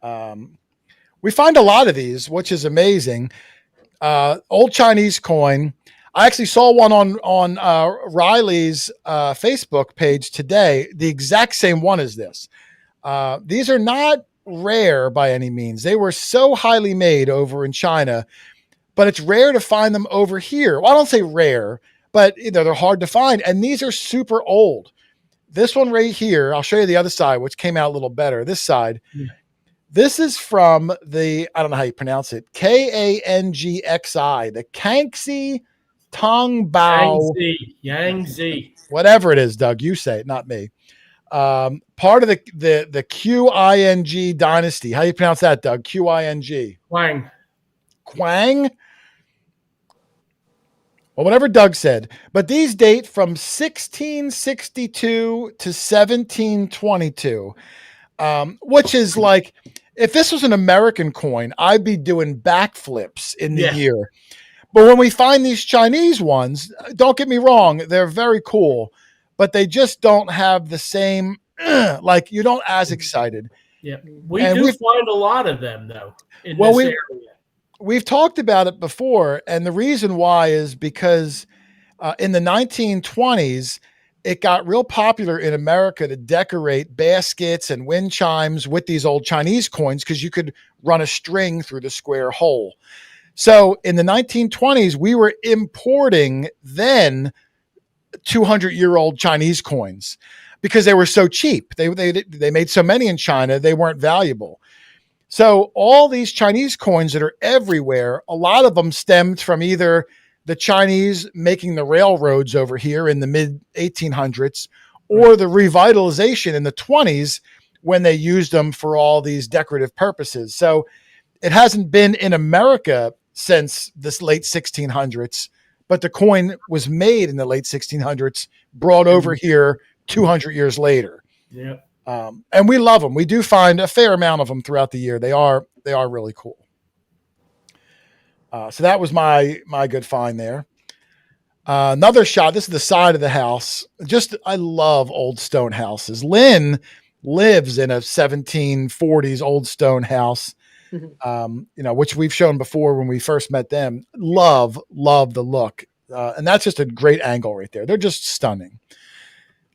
on. We find a lot of these, which is amazing. Old Chinese coin. I actually saw one on Riley's Facebook page today. The exact same one as this. These are not rare by any means. They were so highly made over in China, but it's rare to find them over here. Well, I don't say rare, but they're hard to find. And these are super old. This one right here, I'll show you the other side, which came out a little better. This side. Yeah. This is from the, I don't know how you pronounce it, Kangxi, the Kangxi Tongbao. Yangtze. Whatever it is, Doug, you say it, not me. Part of the Qing dynasty. How do you pronounce that, Doug? Qing. Quang. Quang? Well, whatever Doug said, but these date from 1662 to 1722, which is like, if this was an American coin, I'd be doing backflips in the Yeah. year. But when we find these Chinese ones, don't get me wrong, they're very cool, but they just don't have the same, like you're not as excited. Yeah. We And do we've- find a lot of them though in Well, this we- area. We've talked about it before, and the reason why is because in the 1920s, it got real popular in America to decorate baskets and wind chimes with these old Chinese coins because you could run a string through the square hole. So in the 1920s, we were importing then 200-year-old Chinese coins because they were so cheap. They made so many in China, they weren't valuable. So all these Chinese coins that are everywhere, a lot of them stemmed from either the Chinese making the railroads over here in the mid 1800s or the revitalization in the 20s when they used them for all these decorative purposes. So it hasn't been in America since this late 1600s, but the coin was made in the late 1600s, brought over here 200 years later. Yeah. And we love them. We do find a fair amount of them throughout the year. They are really cool. So that was my good find there. Another shot. This is the side of the house. I love old stone houses. Lynn lives in a 1740s old stone house, which we've shown before when we first met them. Love the look. And that's just a great angle right there. They're just stunning.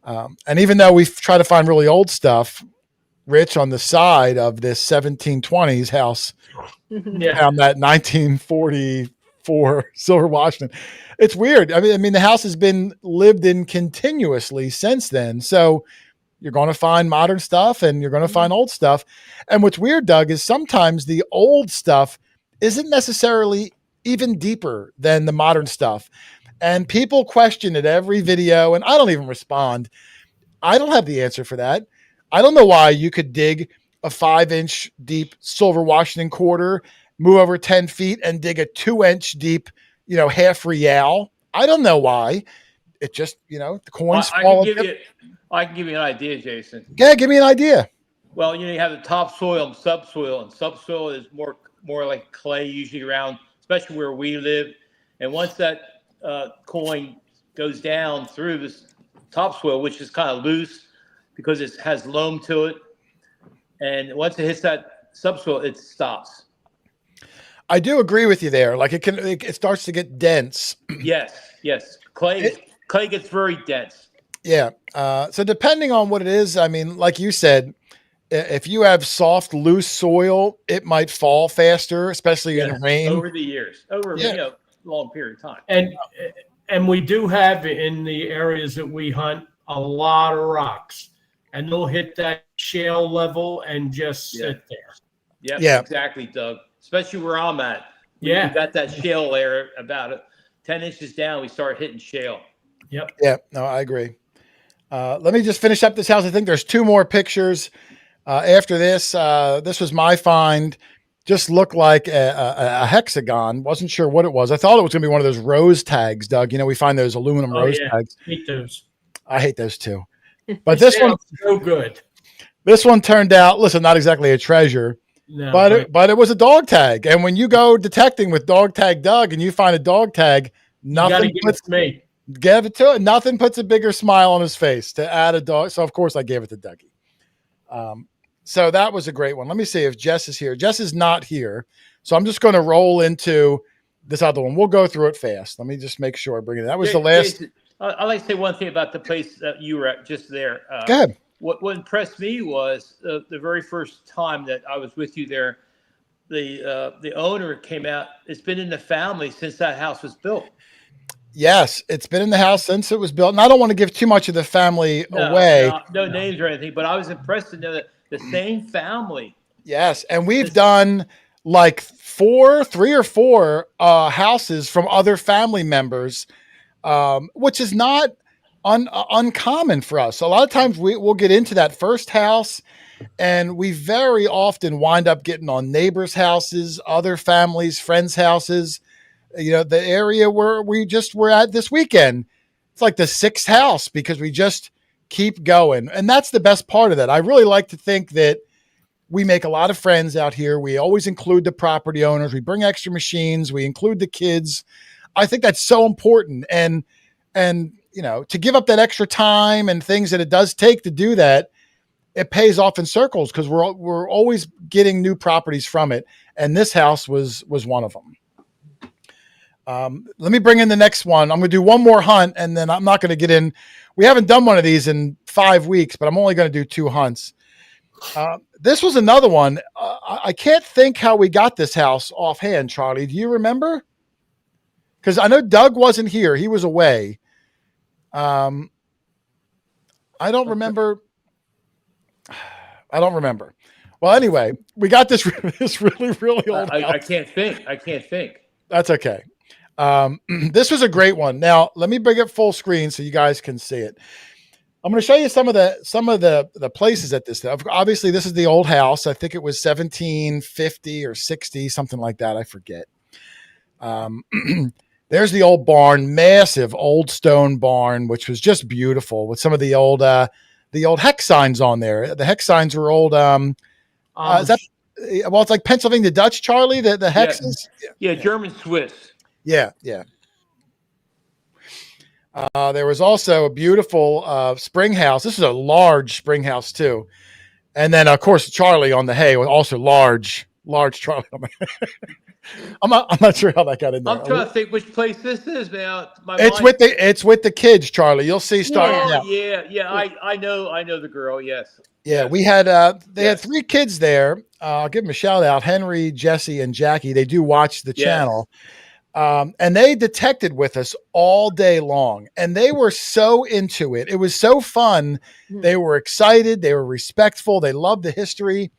And even though we try to find really old stuff, Rich, on the side of this 1720s house, found that 1944 silver Washington. It's weird. I mean, the house has been lived in continuously since then. So you're going to find modern stuff and you're going to find old stuff. And what's weird, Doug, is sometimes the old stuff isn't necessarily even deeper than the modern stuff. And people question it every video, and I don't even respond. I don't have the answer for that. I don't know why you could dig a 5-inch deep silver Washington quarter, move over 10 feet and dig a 2-inch deep, half real. I don't know why. It just, the coins fall. I can give you an idea, Jason. Yeah, give me an idea. Well, you have the topsoil and subsoil, and subsoil is more like clay, usually around, especially where we live. And once that coin goes down through this topsoil, which is kind of loose because it has loam to it, and once it hits that subsoil, it stops. I do agree with you there. Like it starts to get dense. Yes. Clay gets very dense. Yeah. So depending on what it is, I mean, like you said, if you have soft, loose soil, it might fall faster, especially in rain. Over the years, a long period of time. And we do have in the areas that we hunt a lot of rocks, and they'll hit that shale level and just sit there. Yeah, exactly, Doug. Especially where I'm at. We got that shale layer about 10 inches down. We start hitting shale. Yep. Yeah. No, I agree. Let me just finish up this house. I think there's 2 more pictures after this. This was my find. Just looked like a hexagon. Wasn't sure what it was. I thought it was going to be one of those rose tags, Doug. We find those aluminum rose tags. Hate those. I hate those too. But this one, so good. This one turned out, listen, not exactly a treasure, but it was a dog tag. And when you go detecting with Dog Tag Doug and you find a dog tag, nothing puts me. Give it to it. Nothing puts a bigger smile on his face to add a dog. So of course I gave it to Dougie. So that was a great one. Let me see if Jess is here. Jess is not here. So I'm just going to roll into this other one. We'll go through it fast. Let me just make sure I bring it. That was the last. Jason, I'd like to say one thing about the place that you were at just there. Go ahead. What impressed me was the very first time that I was with you there, the owner came out. It's been in the family since that house was built. Yes, it's been in the house since it was built. And I don't want to give too much of the family away. No names or anything, but I was impressed to know that the same family. Yes, and we've done like 3 or 4 houses from other family members, which is not uncommon for us. A lot of times we'll get into that first house, and we very often wind up getting on neighbors' houses, other families, friends' houses. the area where we just were at this weekend. It's like the sixth house because we just keep going. And that's the best part of that. I really like to think that we make a lot of friends out here. We always include the property owners. We bring extra machines. We include the kids. I think that's so important. And to give up that extra time and things that it does take to do that, it pays off in circles because we're always getting new properties from it. And this house was one of them. Let me bring in the next one. I'm going to do one more hunt, and then I'm not going to get in. We haven't done one of these in 5 weeks, but I'm only going to do 2 hunts. This was another one. I can't think how we got this house offhand, Charlie. Do you remember? Because I know Doug wasn't here. He was away. I don't remember. Well, anyway, we got this really old house. I can't think. That's okay. This was a great one. Now, let me bring it full screen so you guys can see it. I'm going to show you some of the places at this stuff. Obviously, this is the old house. I think it was 1750 or 60, something like that. I forget. There's the old barn, massive old stone barn, which was just beautiful with some of the old hex signs on there. The hex signs were old. Is that? Well, it's like Pennsylvania Dutch, Charlie. The hexes. Yeah, German Swiss. Yeah. There was also a beautiful spring house. This is a large spring house too. And then of course Charlie on the hay was also large Charlie on the hay. I'm not sure how that got in there. I'm trying to think which place this is now. It's with the kids, Charlie. You'll see starting out. Yeah. I know the girl. Yes. Yeah, we had they had 3 kids there. I'll give them a shout out: Henry, Jesse, and Jackie. They do watch the channel. And they detected with us all day long, and they were so into it. It was so fun. They were excited. They were respectful. They loved the history.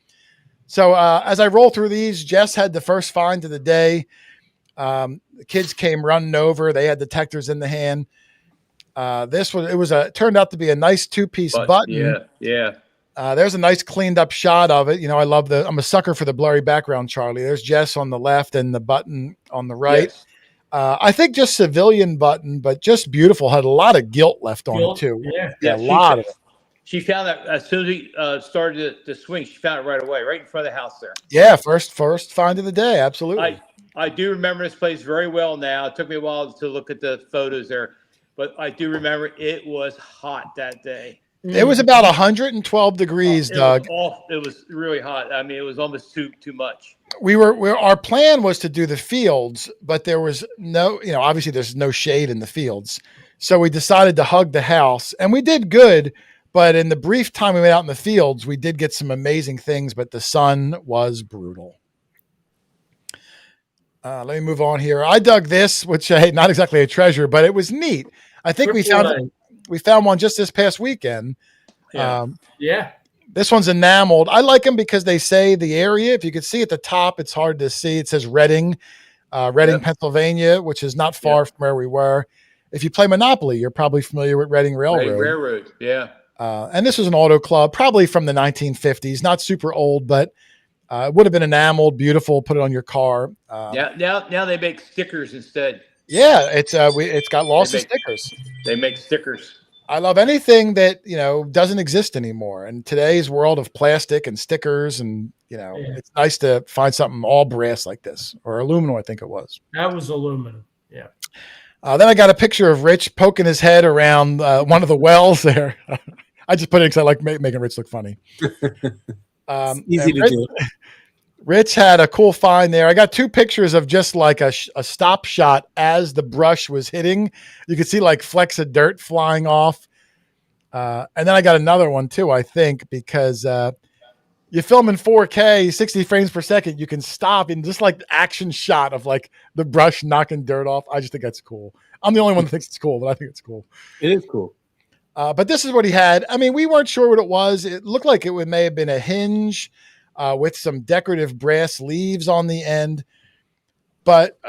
So as I roll through these, Jess had the first find of the day. The kids came running over. They had detectors in the hand. It turned out to be a nice 2-piece button. Yeah. There's a nice cleaned up shot of it. I'm a sucker for the blurry background, Charlie. There's Jess on the left and the button on the right. Yes. I think just civilian button, but just beautiful. Had a lot of gilt left on it too. Yeah, a lot of it. She found that as soon as he started to swing, she found it right away, right in front of the house there. Yeah, first find of the day. Absolutely. I do remember this place very well now. It took me a while to look at the photos there, but I do remember it was hot that day. It was about 112 degrees, Doug. It was really hot. I mean, it was almost too much. Our plan was to do the fields, but there was obviously there's no shade in the fields. So we decided to hug the house, and we did good. But in the brief time we went out in the fields, we did get some amazing things, but the sun was brutal. Let me move on here. I dug this, which not exactly a treasure, but it was neat. I think we found one just this past weekend. Yeah. This one's enameled. I like them because they say the area. If you could see at the top, it's hard to see. It says Reading, Pennsylvania, which is not far from where we were. If you play Monopoly, you're probably familiar with Reading Railroad. Railroad, yeah. And this was an auto club, probably from the 1950s, not super old, but it would have been enameled, beautiful. Put it on your car. Now they make stickers instead. Yeah, it's got lots of stickers. They make stickers. I love anything that doesn't exist anymore. In today's world of plastic and stickers, and it's nice to find something all brass like this, or aluminum. I think it was. That was aluminum. Yeah. Then I got a picture of Rich poking his head around one of the wells there. I just put it because I like making Rich look funny. Easy to do. Rich had a cool find there. I got 2 pictures of just like a stop shot as the brush was hitting. You could see like flecks of dirt flying off. And then I got another one too, I think, because you film in 4K, 60 frames per second, you can stop in just like the action shot of like the brush knocking dirt off. I just think that's cool. I'm the only one that thinks it's cool, but I think it's cool. It is cool. But this is what he had. I mean, we weren't sure what it was. It looked like it may have been a hinge with some decorative brass leaves on the end. But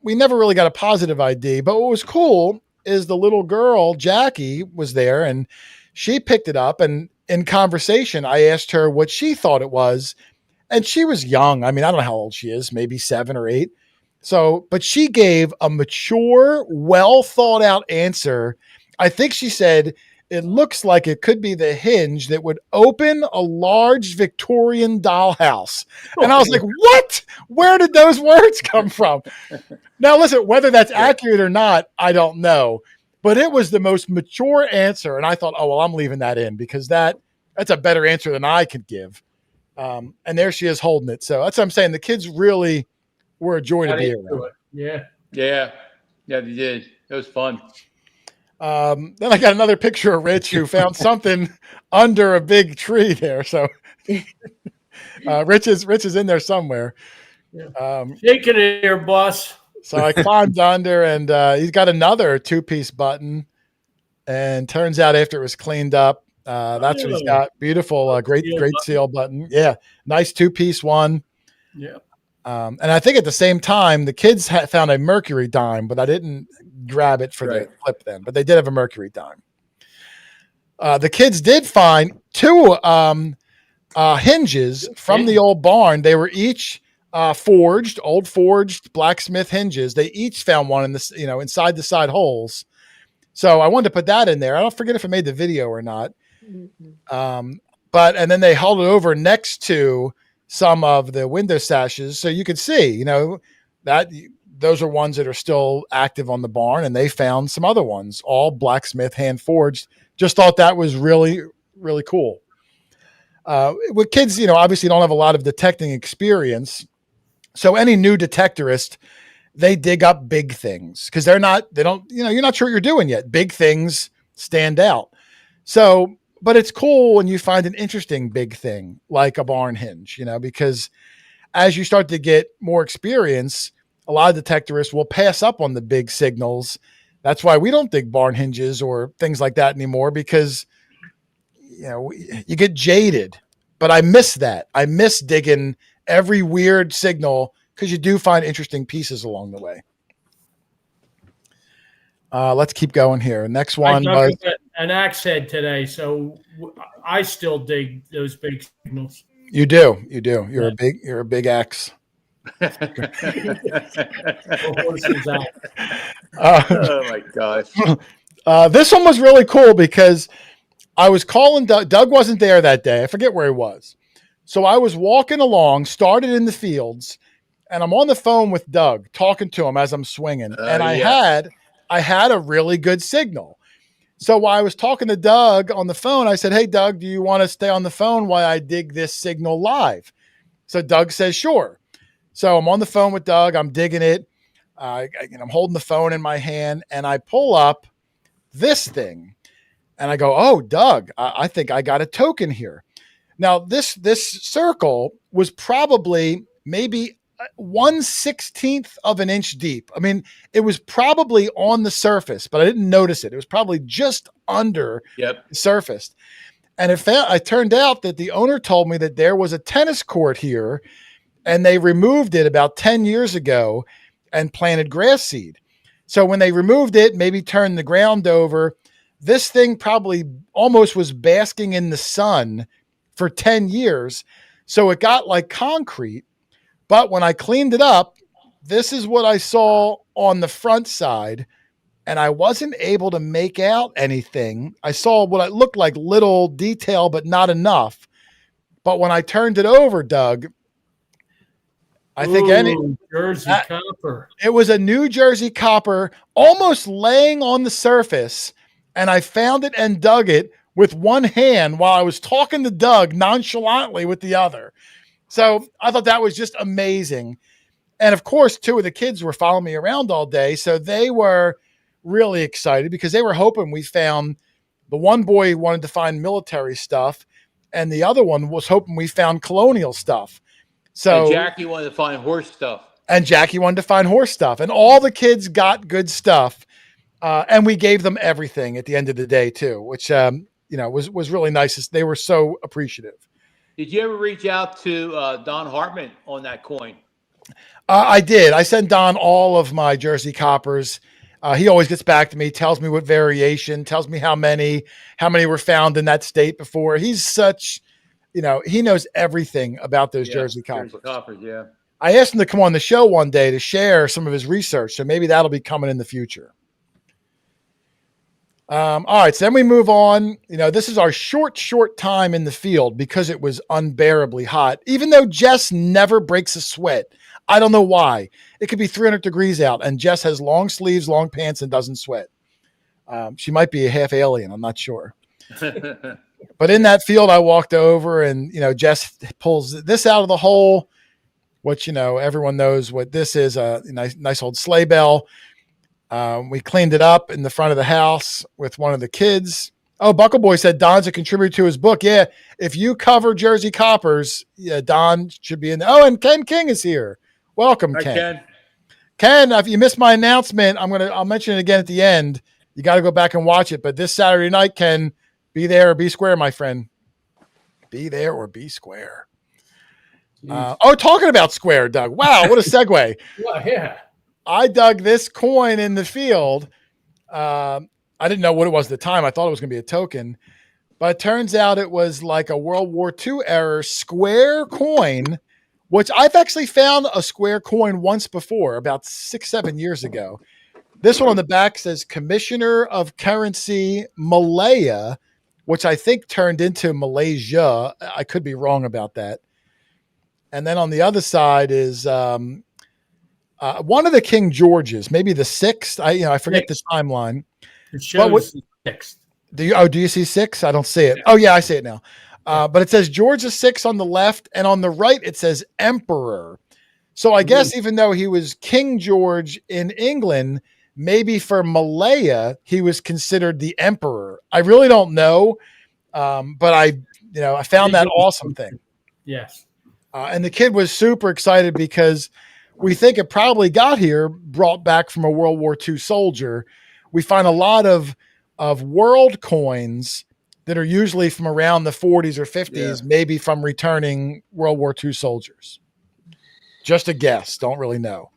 we never really got a positive ID. But what was cool is the little girl, Jackie, was there, and she picked it up. And in conversation, I asked her what she thought it was. And she was young. I mean, I don't know how old she is, maybe 7 or 8. So, but she gave a mature, well thought out answer. I think she said it looks like it could be the hinge that would open a large Victorian dollhouse. And I was like, what? Where did those words come from? Now, listen, whether that's accurate or not, I don't know. But it was the most mature answer. And I thought, oh, well, I'm leaving that in because that's a better answer than I could give. And there she is holding it. So that's what I'm saying. The kids really were a joy to be around. Yeah. Yeah, they did. It was fun. Then I got another picture of Rich who found something under a big tree there. So Rich is in there somewhere. Yeah. Shaking it here, boss. So I climbed under, and he's got another 2-piece button. And turns out after it was cleaned up, that's what he's got. Beautiful, great seal button. Yeah, nice 2-piece one. Yeah. And I think at the same time, the kids found a Mercury dime, but I didn't grab it for the flip then. But they did have a Mercury dime. The kids did find 2 hinges from the old barn. They were each old forged blacksmith hinges. They each found one in this, inside the side holes. So I wanted to put that in there. I don't forget if I made the video or not. Mm-hmm. And then they held it over next to some of the window sashes. So you could see, that those are ones that are still active on the barn, and they found some other ones, all blacksmith hand forged. Just thought that was really, really cool. With kids, obviously don't have a lot of detecting experience. So any new detectorist, they dig up big things because you're not sure what you're doing yet. Big things stand out. So, but it's cool when you find an interesting big thing like a barn hinge, because as you start to get more experience, a lot of detectorists will pass up on the big signals. That's why we don't dig barn hinges or things like that anymore, because you get jaded. But I miss that. I miss digging every weird signal because you do find interesting pieces along the way. Let's keep going here. Next one was an axe head today, so I still dig those big signals. You do. You're a big axe. Oh my gosh. This one was really cool because I was calling Doug. Doug wasn't there that day. I forget where he was. So I was walking along, started in the fields, and I'm on the phone with Doug, talking to him as I'm swinging. And I had a really good signal. So while I was talking to Doug on the phone, I said, "Hey, Doug, do you want to stay on the phone while I dig this signal live?" So Doug says, "Sure." So I'm on the phone with Doug. I'm digging it. I'm holding the phone in my hand, and I pull up this thing. And I go, "Oh, Doug, I think I got a token here." Now, this circle was probably maybe 1/16 of an inch deep. I mean, it was probably on the surface, but I didn't notice it. It was probably just under the surface. And it turned out that the owner told me that there was a tennis court here, and they removed it about 10 years ago and planted grass seed. So when they removed it, maybe turned the ground over, this thing probably almost was basking in the sun for 10 years. So it got like concrete. But when I cleaned it up, this is what I saw on the front side. And I wasn't able to make out anything. I saw what looked like little detail, but not enough. But when I turned it over, Doug, I think Jersey copper. It was a New Jersey copper almost laying on the surface. And I found it and dug it with one hand while I was talking to Doug nonchalantly with the other. So I thought that was just amazing. And of course, 2 of the kids were following me around all day. So they were really excited because they were hoping we found, the one boy wanted to find military stuff, and the other one was hoping we found colonial stuff. So and Jackie wanted to find horse stuff. And all the kids got good stuff. And we gave them everything at the end of the day too, which, was really nice. They were so appreciative. Did you ever reach out to Don Hartman on that coin? I did. I sent Don all of my Jersey coppers. He always gets back to me, tells me what variation, tells me how many were found in that state before. He's such, he knows everything about those Jersey coppers. Jersey coppers, yeah. I asked him to come on the show one day to share some of his research. So maybe that'll be coming in the future. All right, so then we move on. This is our short time in the field because it was unbearably hot, even though Jess never breaks a sweat. I don't know why. It could be 300 degrees out, and Jess has long sleeves, long pants, and doesn't sweat. She might be a half alien. I'm not sure. But in that field, I walked over, and Jess pulls this out of the hole, which everyone knows what this is, a nice old sleigh bell. We cleaned it up in the front of the house with one of the kids. Oh, Buckle Boy said Don's a contributor to his book. Yeah, if you cover Jersey Coppers, Don should be in there. Oh, and Ken King is here. Welcome, Hi, Ken. Ken. Ken, if you missed my announcement, I'll mention it again at the end. You got to go back and watch it. But this Saturday night, Ken, be there or be square, my friend. Be there or be square. Talking about square, Doug. Wow, what a segue. Well, yeah. I dug this coin in the field. I didn't know what it was at the time. I thought it was going to be a token. But it turns out it was like a World War II era square coin, which I've actually found a square coin once before, about 6-7 years ago. This one on the back says Commissioner of Currency Malaya, which I think turned into Malaysia. I could be wrong about that. And then on the other side is one of the King Georges, maybe the 6th. I forget the timeline. It shows the 6th. Do you see 6? I don't see it. Oh yeah, I see it now. But it says George VI on the left, and on the right it says Emperor. So I guess even though he was King George in England, maybe for Malaya he was considered the Emperor. I really don't know, but I found that awesome thing. Yes. And the kid was super excited because we think it probably got here brought back from a World War II soldier. We find a lot of world coins that are usually from around the 40s or 50s, maybe from returning World War II soldiers. Just a guess. Don't really know.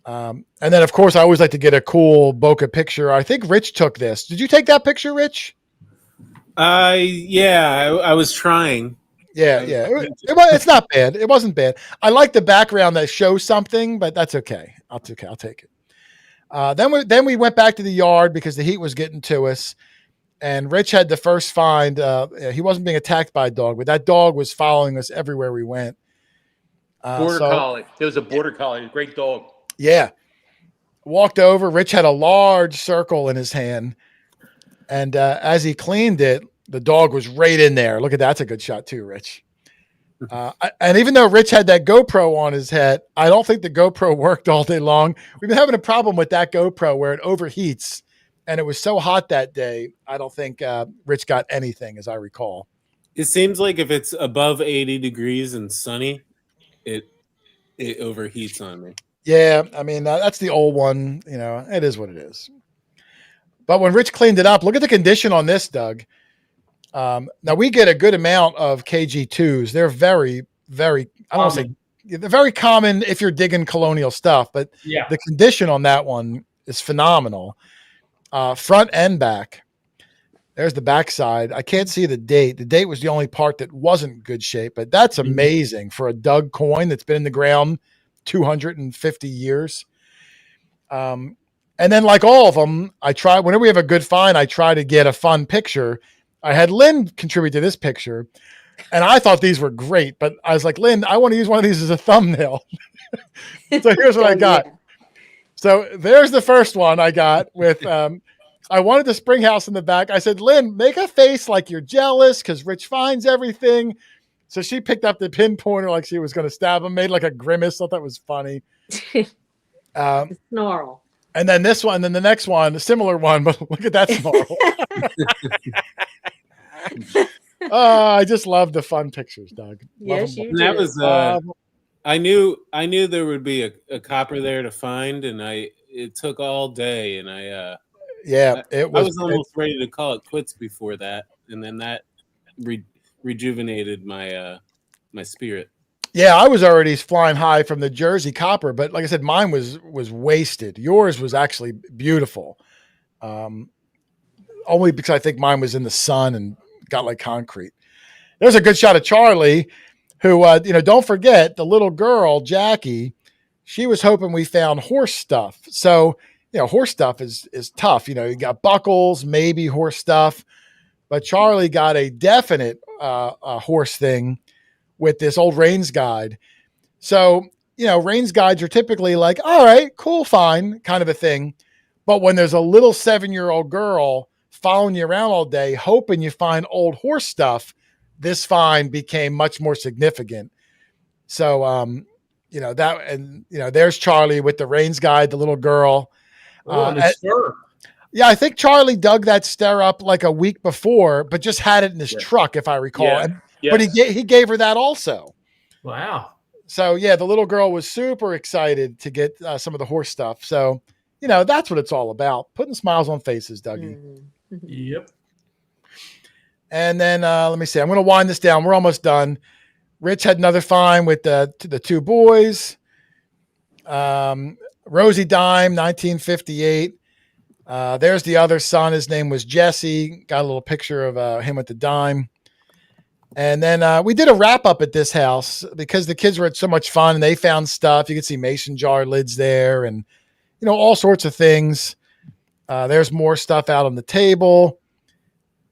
And then, of course, I always like to get a cool bokeh picture. I think Rich took this. Did you take that picture, Rich? Yeah, I was trying. Yeah. It's not bad. It wasn't bad. I like the background that shows something, but that's okay. I'll take it. Then we went back to the yard because the heat was getting to us, and Rich had the first find. He wasn't being attacked by a dog, but that dog was following us everywhere we went. Border collie. It was a border collie. A great dog. Yeah. Walked over. Rich had a large circle in his hand, and as he cleaned it, the dog was right in there. Look at that. That's a good shot too, Rich. And even though Rich had that GoPro on his head, I don't think the GoPro worked all day long. We've been having a problem with that GoPro where it overheats, and it was so hot that day. I don't think Rich got anything, as I recall. It seems like if it's above 80 degrees and sunny, it overheats on me. Yeah, I mean, that's the old one. It is what it is. But when Rich cleaned it up, look at the condition on this, Doug. Now we get a good amount of KG2s. They're very, very, I don't want to say they're very common if you're digging colonial stuff, but the condition on that one is phenomenal. Front and back. There's the back side. I can't see the date. The date was the only part that wasn't good shape, but that's amazing for a dug coin that's been in the ground 250 years. And then like all of them, I try, whenever we have a good find, I try to get a fun picture. I had Lynn contribute to this picture, and I thought these were great, but I was like, Lynn, I want to use one of these as a thumbnail. So here's what I got. Yeah. So there's the first one I got with, I wanted the spring house in the back. I said, Lynn, make a face like you're jealous because Rich finds everything. So she picked up the pinpointer like she was going to stab him, made like a grimace. I thought that was funny. Snarl. And then this one, and then the next one, a similar one, but look at that snarl. I just love the fun pictures, Doug. Yes, you And that do. was I knew there would be a copper there to find, and it took all day, and I was almost ready to call it quits before that, and then that rejuvenated my my spirit. Yeah, I was already flying high from the Jersey copper, but like I said, mine was wasted. Yours was actually beautiful. Only because I think mine was in the sun and got like concrete. There's a good shot of Charlie, who, don't forget the little girl, Jackie, she was hoping we found horse stuff. So, horse stuff is tough. You got buckles, maybe horse stuff, but Charlie got a definite horse thing with this old Rains guide. So, Rains guides are typically like, all right, cool, fine, kind of a thing. But when there's a little 7-year-old girl following you around all day, hoping you find old horse stuff, this find became much more significant. So, there's Charlie with the Rains guide, the little girl. And the stir. Yeah, I think Charlie dug that stir up like a week before, but just had it in his truck, if I recall. Yeah. But he gave her that also. Wow. So, yeah, the little girl was super excited to get some of the horse stuff. So, that's what it's all about. Putting smiles on faces, Dougie. Mm-hmm. Yep. And then let me see. I'm going to wind this down. We're almost done. Rich had another find with the two boys. Rosie Dime, 1958. There's the other son. His name was Jesse. Got a little picture of him with the dime. And then we did a wrap up at this house because the kids were had so much fun and they found stuff. You could see mason jar lids there and, all sorts of things. There's more stuff out on the table.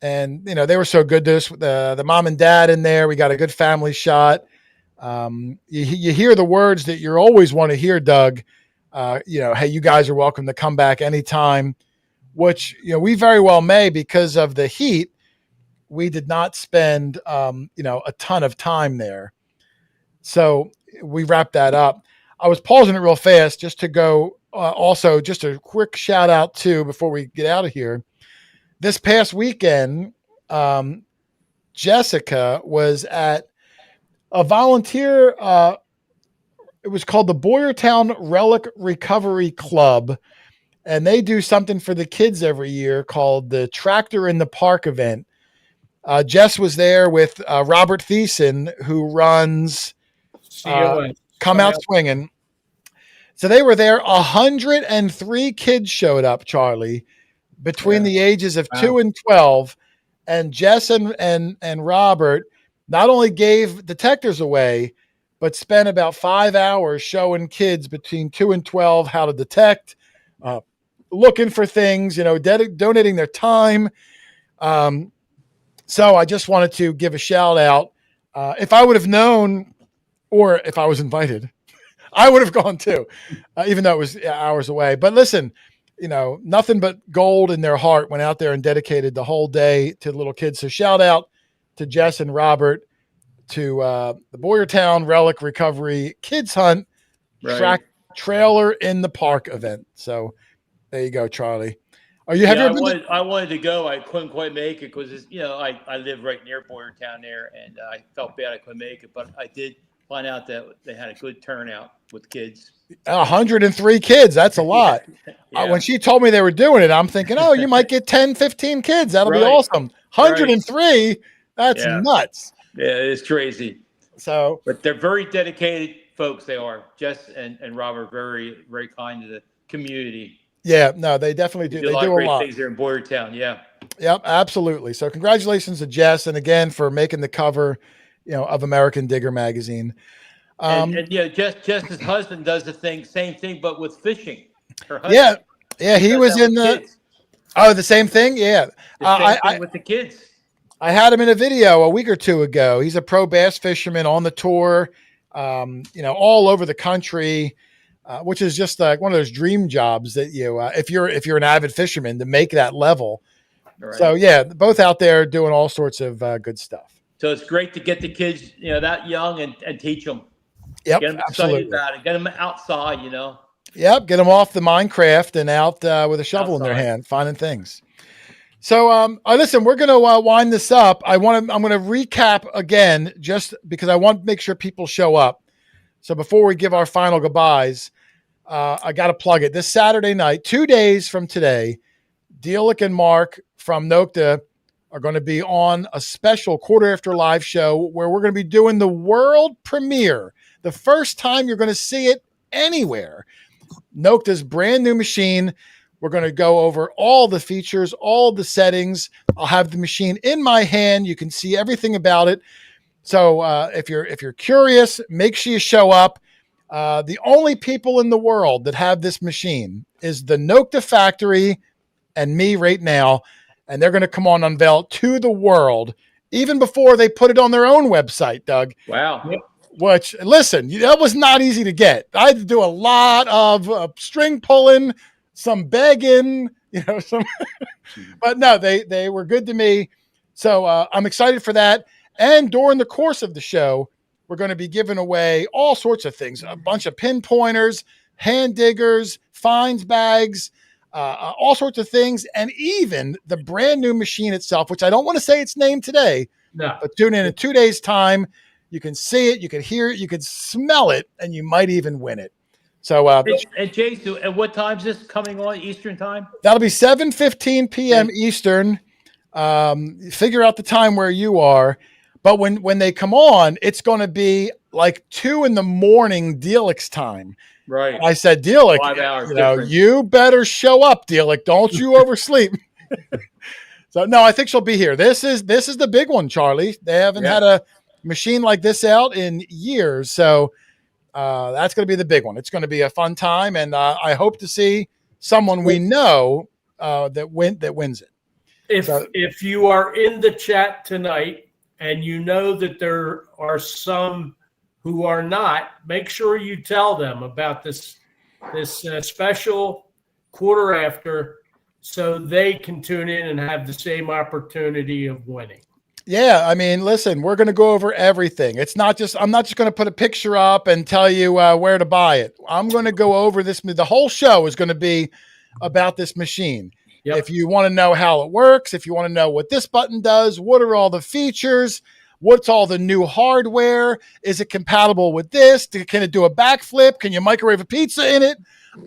And, they were so good to us. The mom and dad in there. We got a good family shot. You hear the words that you always want to hear, Doug. Hey, you guys are welcome to come back anytime, which, we very well may because of the heat. We did not spend, a ton of time there. So we wrapped that up. I was pausing it real fast just to go also just a quick shout out to before we get out of here. This past weekend, Jessica was at a volunteer. It was called the Boyertown Relic Recovery Club. And they do something for the kids every year called the Tractor in the Park event. Jess was there with Robert Thiessen, who runs Come Out Swinging. So they were there. 103 kids showed up, Charlie, between the ages of 2 and 12. And Jess and Robert not only gave detectors away, but spent about 5 hours showing kids between 2 and 12 how to detect, looking for things, donating their time. So I just wanted to give a shout out. If I would have known, or if I was invited, I would have gone too, even though it was hours away. But listen, nothing but gold in their heart went out there and dedicated the whole day to the little kids. So shout out to Jess and Robert, to the Boyertown Relic Recovery Kids Hunt Trailer in the Park event. So there you go, Charlie. Are you? I wanted to go. I couldn't quite make it because I live right near Boyertown there, and I felt bad I couldn't make it. But I did find out that they had a good turnout with kids. 103 kids. That's a lot. Yeah. When she told me they were doing it, I'm thinking, oh, you might get 10, 15 kids. That'll be awesome. 103. That's nuts. Yeah, it's crazy. So, but they're very dedicated folks. They are. Jess and Robert, very, very kind to the community. Yeah, no, they definitely do. They do a lot of great things there in Boyertown. Yeah. Yep, absolutely. So congratulations to Jess, and again for making the cover, of American Digger magazine. Jess's husband does the same thing, but with fishing. Her husband. Yeah, he was in the kids. The same thing. Yeah, the same thing with the kids. I had him in a video a week or two ago. He's a pro bass fisherman on the tour, all over the country. Which is just like one of those dream jobs that if you're an avid fisherman, to make that level. Right. So yeah, both out there doing all sorts of good stuff. So it's great to get the kids, that young and teach them. Yep, get them absolutely. Excited about it. Get them outside, Yep, get them off the Minecraft and out with a shovel in their hand, finding things. So listen, we're going to wind this up. I'm going to recap again, just because I want to make sure people show up. So before we give our final goodbyes, I got to plug it. This Saturday night, 2 days from today, Dielich and Mark from Nokta are going to be on a special Quarter After Live show where we're going to be doing the world premiere. The first time you're going to see it anywhere. Nokta's brand new machine. We're going to go over all the features, all the settings. I'll have the machine in my hand. You can see everything about it. So if you're curious, make sure you show up. The only people in the world that have this machine is the Nokta factory and me right now, and they're going to come on unveil it to the world even before they put it on their own website, Doug. Wow. Yep. Which, listen, that was not easy to get. I had to do a lot of string pulling, some begging, but no, they were good to me. So I'm excited for that. And during the course of the show, we're going to be giving away all sorts of things, a bunch of pinpointers, hand diggers, finds bags, all sorts of things, and even the brand new machine itself, which I don't want to say its name today, No. but tune in 2 days' time. You can see it, you can hear it, you can smell it, and you might even win it. So, And Jason, at what time is this coming on Eastern time? that'll be 7:15 p.m. Eastern. Figure out the time where you are. But when they come on, it's going to be like 2 in the morning Dealix time. Right. I said, Dealix, 5 hours you difference. you better show up, Dealix. Don't you oversleep. So no, I think she'll be here. This is the big one, Charlie. They haven't had a machine like this out in years. So that's going to be the big one. It's going to be a fun time, and I hope to see someone we know that wins it. If you are in the chat tonight and you know that there are some who are not, make sure you tell them about this special quarter after, so they can tune in and have the same opportunity of winning. Yeah, I mean, listen, we're going to go over everything. I'm not just going to put a picture up and tell you where to buy it. I'm going to go over this. The whole show is going to be about this machine. Yep. If you want to know how it works, if you want to know what this button does, what are all the features, what's all the new hardware, is it compatible with this? Can it do a backflip? Can you microwave a pizza in it?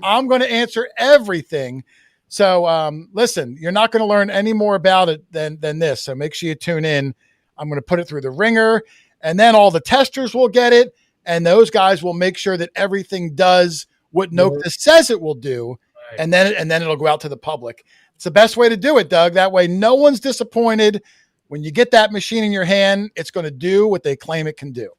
I'm going to answer everything. So listen, you're not going to learn any more about it than this. So make sure you tune in. I'm going to put it through the ringer, and then all the testers will get it, and those guys will make sure that everything does what Nokta says it will do, Right. and then it'll go out to the public. It's the best way to do it, Doug. That way no one's disappointed. When you get that machine in your hand, it's going to do what they claim it can do.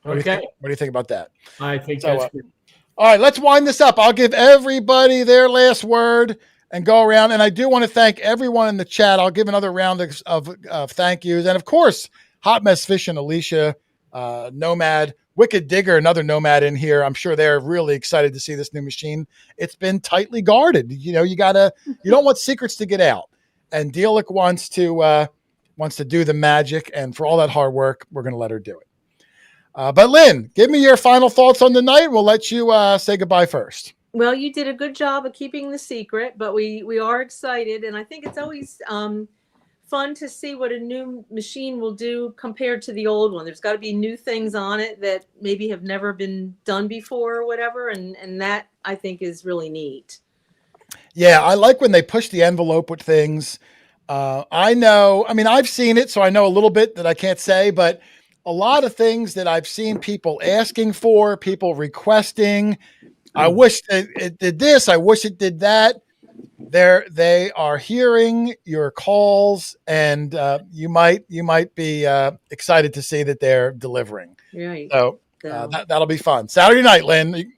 What do you think about that? I think that's good. All right, let's wind this up. I'll give everybody their last word and go around. And I do want to thank everyone in the chat. I'll give another round of thank yous. And of course, Hot Mess Fish and Alicia, Nomad, Wicked Digger, another Nomad in here. I'm sure they're really excited to see this new machine. It's been tightly guarded. You don't want secrets to get out. And Dealix wants to do the magic. And for all that hard work, we're going to let her do it. But Lynn, give me your final thoughts on the night. We'll let you say goodbye first. Well, you did a good job of keeping the secret, but we are excited, and I think it's always fun to see what a new machine will do compared to the old one. There's got to be new things on it that maybe have never been done before or whatever, and that I think is really neat. Yeah, I like when they push the envelope with things. I've seen it, so I know a little bit that I can't say, but a lot of things that I've seen people asking for, people requesting. I wish it did this. I wish it did that. They are hearing your calls, and you might be excited to see that they're delivering. Right. So that'll be fun. Saturday night, Lynn.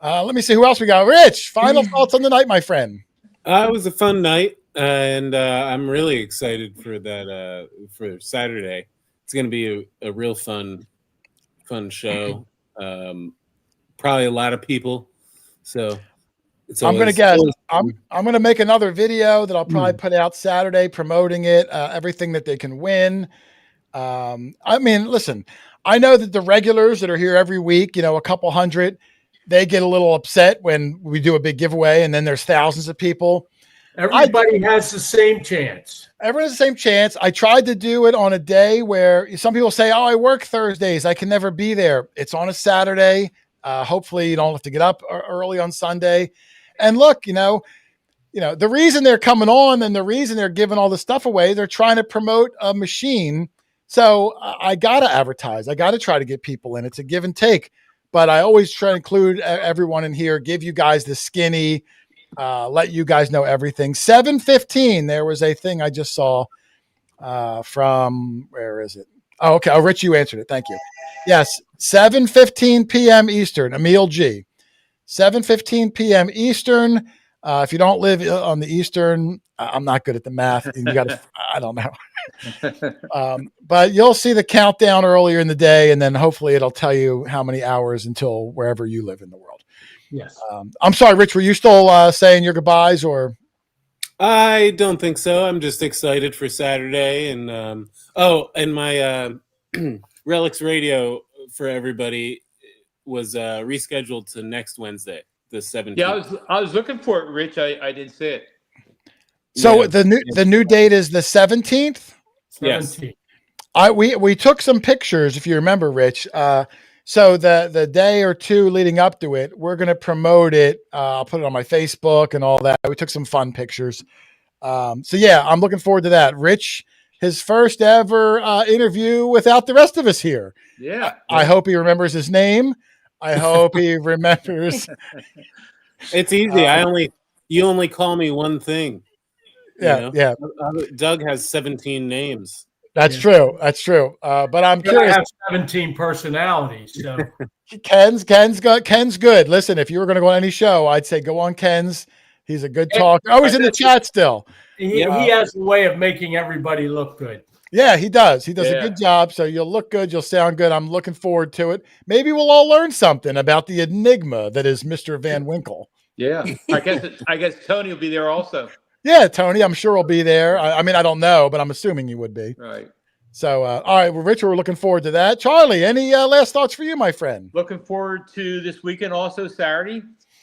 Let me see who else we got. Rich, final thoughts on the night, my friend. It was a fun night, and I'm really excited for that for Saturday. It's going to be a real fun show. Probably a lot of people. So I'm going to guess. I'm going to make another video that I'll probably put out Saturday promoting it, everything that they can win. Listen, I know that the regulars that are here every week, a couple hundred, they get a little upset when we do a big giveaway and then there's thousands of people. Everybody has the same chance. Everyone has the same chance. I tried to do it on a day where some people say, I work Thursdays. I can never be there. It's on a Saturday. Hopefully you don't have to get up early on Sunday. And look, the reason they're coming on and the reason they're giving all this stuff away, they're trying to promote a machine. So I got to advertise. I got to try to get people in. It's a give and take. But I always try to include everyone in here, give you guys the skinny, let you guys know everything. 7:15, there was a thing I just saw. from where is it? Oh, okay. Oh, Rich, you answered it. Thank you. Yes, 7:15 p.m. Eastern. Emil G. 7:15 p.m. Eastern. If you don't live on the Eastern, I'm not good at the math. And you got to, I don't know. But you'll see the countdown earlier in the day, and then hopefully it'll tell you how many hours until wherever you live in the world. Yes. I'm sorry, Rich, were you still saying your goodbyes or? I don't think so. I'm just excited for Saturday. And and my Relics Radio for everybody was rescheduled to next Wednesday, the 17th. Yeah, I was looking for it, Rich. I didn't see it. So the new date is the 17th. Yes. 17. We took some pictures, if you remember, Rich. So the day or two leading up to it, we're going to promote it. I'll put it on my Facebook and all that. We took some fun pictures. So yeah, I'm looking forward to that. Rich, his first ever interview without the rest of us here. Yeah. I hope he remembers his name. I hope he remembers. It's easy. You only call me one thing. Yeah, yeah. Doug has 17 names. That's true. That's true. But I'm curious. I have 17 personalities. So Ken's good. Listen, if you were going to go on any show, I'd say go on Ken's. He's a good talker. Oh, he's in the chat still. he has a way of making everybody look good. Yeah, he does. He does a good job. So you'll look good. You'll sound good. I'm looking forward to it. Maybe we'll all learn something about the enigma that is Mr. Van Winkle. Yeah. I guess Tony will be there also. Yeah, Tony, I'm sure will be there. I mean, I don't know, but I'm assuming he would be. Right. So, all right. Well, Richard, we're looking forward to that. Charlie, any last thoughts for you, my friend? Looking forward to this weekend, also Saturday.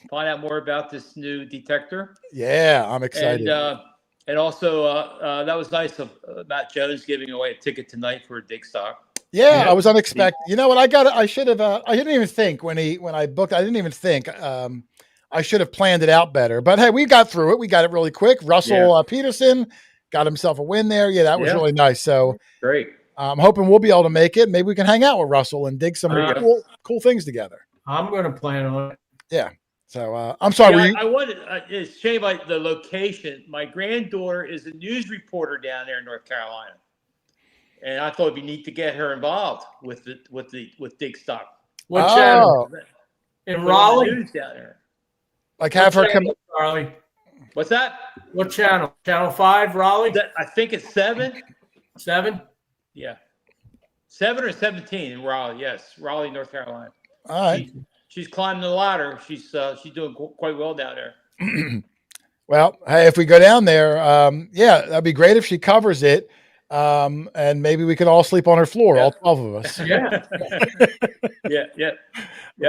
Find out more about this new detector. Yeah, I'm excited. And also, that was nice of Matt Jones giving away a ticket tonight for a Digstock. Yeah, I was unexpected. You know what? I should have. I didn't even think when I booked. I didn't even think. I should have planned it out better. But hey, we got through it. We got it really quick. Russell Peterson got himself a win there. Yeah, that was really nice. So great. I'm hoping we'll be able to make it. Maybe we can hang out with Russell and dig some cool things together. I'm going to plan on it. Yeah. So I'm sorry. I wanted. It's a shame about the location. My granddaughter is a news reporter down there in North Carolina, and I thought it'd be neat to get her involved with Digstock. What channel? In Raleigh? News down there. Like have her come. Raleigh. What's that? What channel? Channel 5, Raleigh? I think it's 7. 7? Yeah. 7 or 17 in Raleigh. Yes, Raleigh, North Carolina. All right. She's climbing the ladder. She's doing quite well down there. Well, hey, if we go down there, that'd be great if she covers it. And maybe we could all sleep on her floor, all 12 of us. Yeah. Yeah.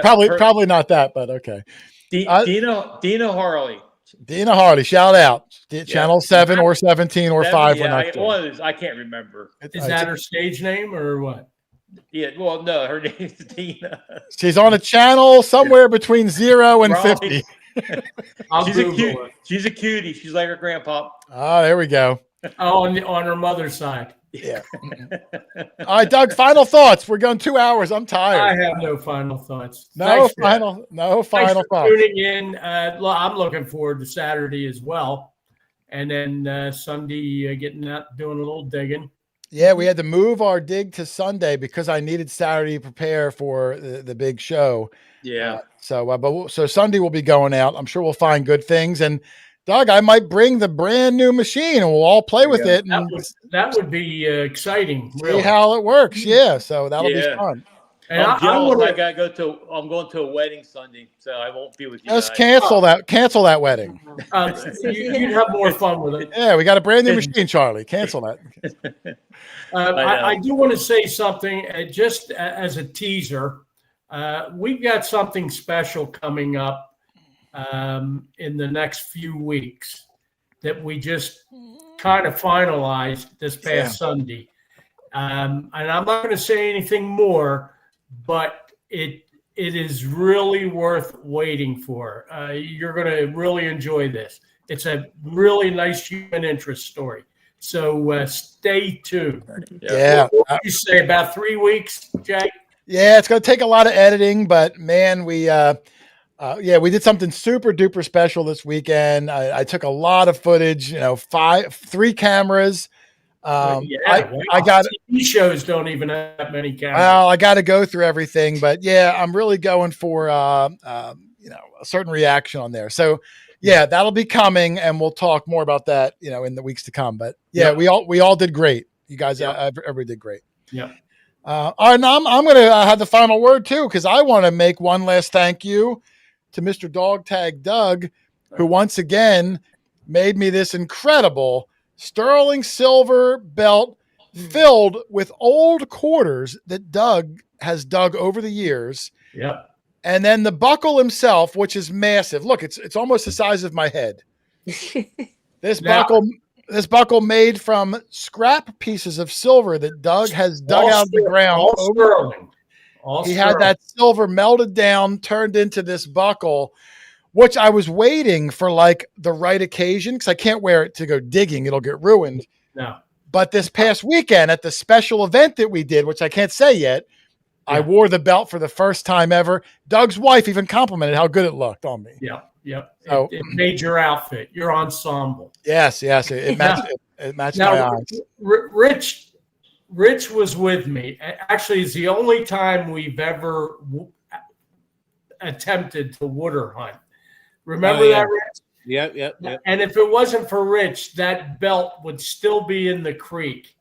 Probably not that, but okay. Dina Harley. Dina Harley, shout out. Channel 7 or 17 or 5. I can't remember. Is that her stage name or what? Yeah, well, no, her name is Dina. She's on a channel somewhere between 0 and 50. She's a cutie. She's like her grandpa. Oh, there we go. Oh, on her mother's side. Yeah. All right, Doug, final thoughts. We're going 2 hours. I'm tired. I have no final thoughts. No final thoughts. Tuning in. I'm looking forward to Saturday as well. And then Sunday, getting out, doing a little digging. Yeah, we had to move our dig to Sunday because I needed Saturday to prepare for the big show. Yeah. So Sunday we'll be going out. I'm sure we'll find good things. And Doug, I might bring the brand new machine and we'll all play with it. That would be exciting. See how it works. Yeah. So that'll be fun. And I'm going to a wedding Sunday, so I won't be with you. Just cancel that wedding. You'd have more fun with it. Yeah, we got a brand new machine, Charlie. Cancel that. I do want to say something just as a teaser. We've got something special coming up in the next few weeks that we just kind of finalized this past Sunday. And I'm not going to say anything more, but it is really worth waiting for. You're going to really enjoy this. It's a really nice human interest story. So stay tuned. Yeah. What did you say, about 3 weeks, Jay? Yeah, it's going to take a lot of editing, but man, we did something super duper special this weekend. I took a lot of footage, 3 cameras, I got TV shows don't even have that many cameras. Well, I got to go through everything, but yeah, I'm really going for a certain reaction on there. So yeah, that'll be coming, and we'll talk more about that in the weeks to come. But yeah, we all did great. You guys, everybody did great. Yeah. All right, now I'm going to have the final word too, because I want to make one last thank you to Mr. Dog Tag Doug, who once again made me this incredible sterling silver belt filled with old quarters that Doug has dug over the years. Yeah. And then the buckle himself, which is massive. Look, it's almost the size of my head. This buckle made from scrap pieces of silver that Doug has dug out of the ground. All sterling. He had that silver melted down, turned into this buckle, which I was waiting for like the right occasion because I can't wear it to go digging. It'll get ruined. No. But this past weekend at the special event that we did, which I can't say yet, I wore the belt for the first time ever. Doug's wife even complimented how good it looked on me. Yeah. Yeah. So, it made your outfit, your ensemble. Yes. It matched, it matched my eyes. Rich was with me. Actually, it's the only time we've ever attempted to water hunt. Remember that, Rich? Yep. And if it wasn't for Rich, that belt would still be in the creek.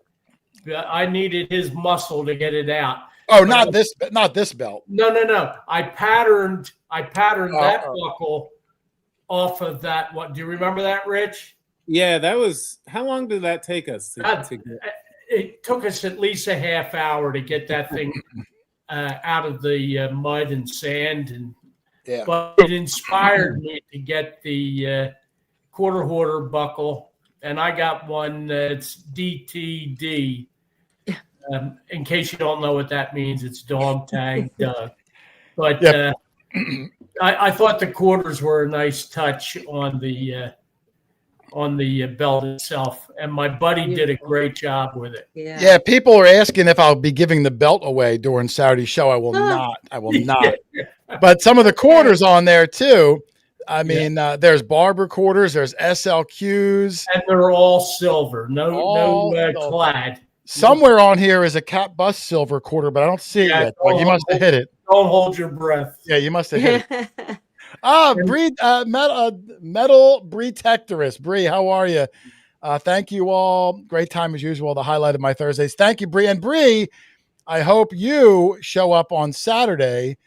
I needed his muscle to get it out. Oh, not this belt. No. I patterned that buckle off of that. What do you remember that, Rich? Yeah, that was. How long did that take us to get? It took us at least a half hour to get that thing out of the mud and sand, but it inspired me to get the quarter hoarder buckle, and I got one that's DTD. In case you don't know what that means, it's Dog Tag Doug. But I thought the quarters were a nice touch on the belt itself, and my buddy did a great job with it. Yeah, people are asking if I'll be giving the belt away during Saturday's show. I will not. But some of the quarters on there too. I mean, there's barber quarters, there's SLQs, and they're all silver. No clad. Somewhere on here is a Cat Bus silver quarter, but I don't see it yet. Like, you must have hit it. Don't hold your breath. Yeah, you must have hit it. Metal Bree-tectorus. Bree, how are you? Thank you all. Great time as usual. The highlight of my Thursdays. Thank you, Bree. And Bree, I hope you show up on Saturday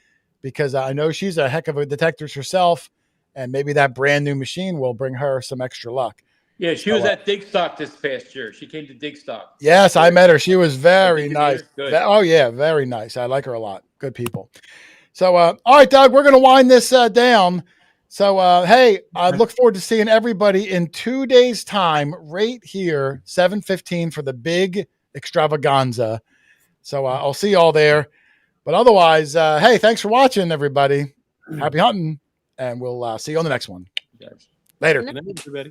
because I know she's a heck of a detectorist herself, and maybe that brand new machine will bring her some extra luck. Yeah, she was at Digstock this past year. She came to Digstock. Yes, I met her. She was very nice. Good. Oh, yeah, very nice. I like her a lot. Good people. So, all right, Doug, we're going to wind this down. So, hey, I look forward to seeing everybody in 2 days' time right here, 7:15 for the big extravaganza. So I'll see you all there. But otherwise, hey, thanks for watching, everybody. Happy hunting, and we'll see you on the next one. Later. Good night, everybody.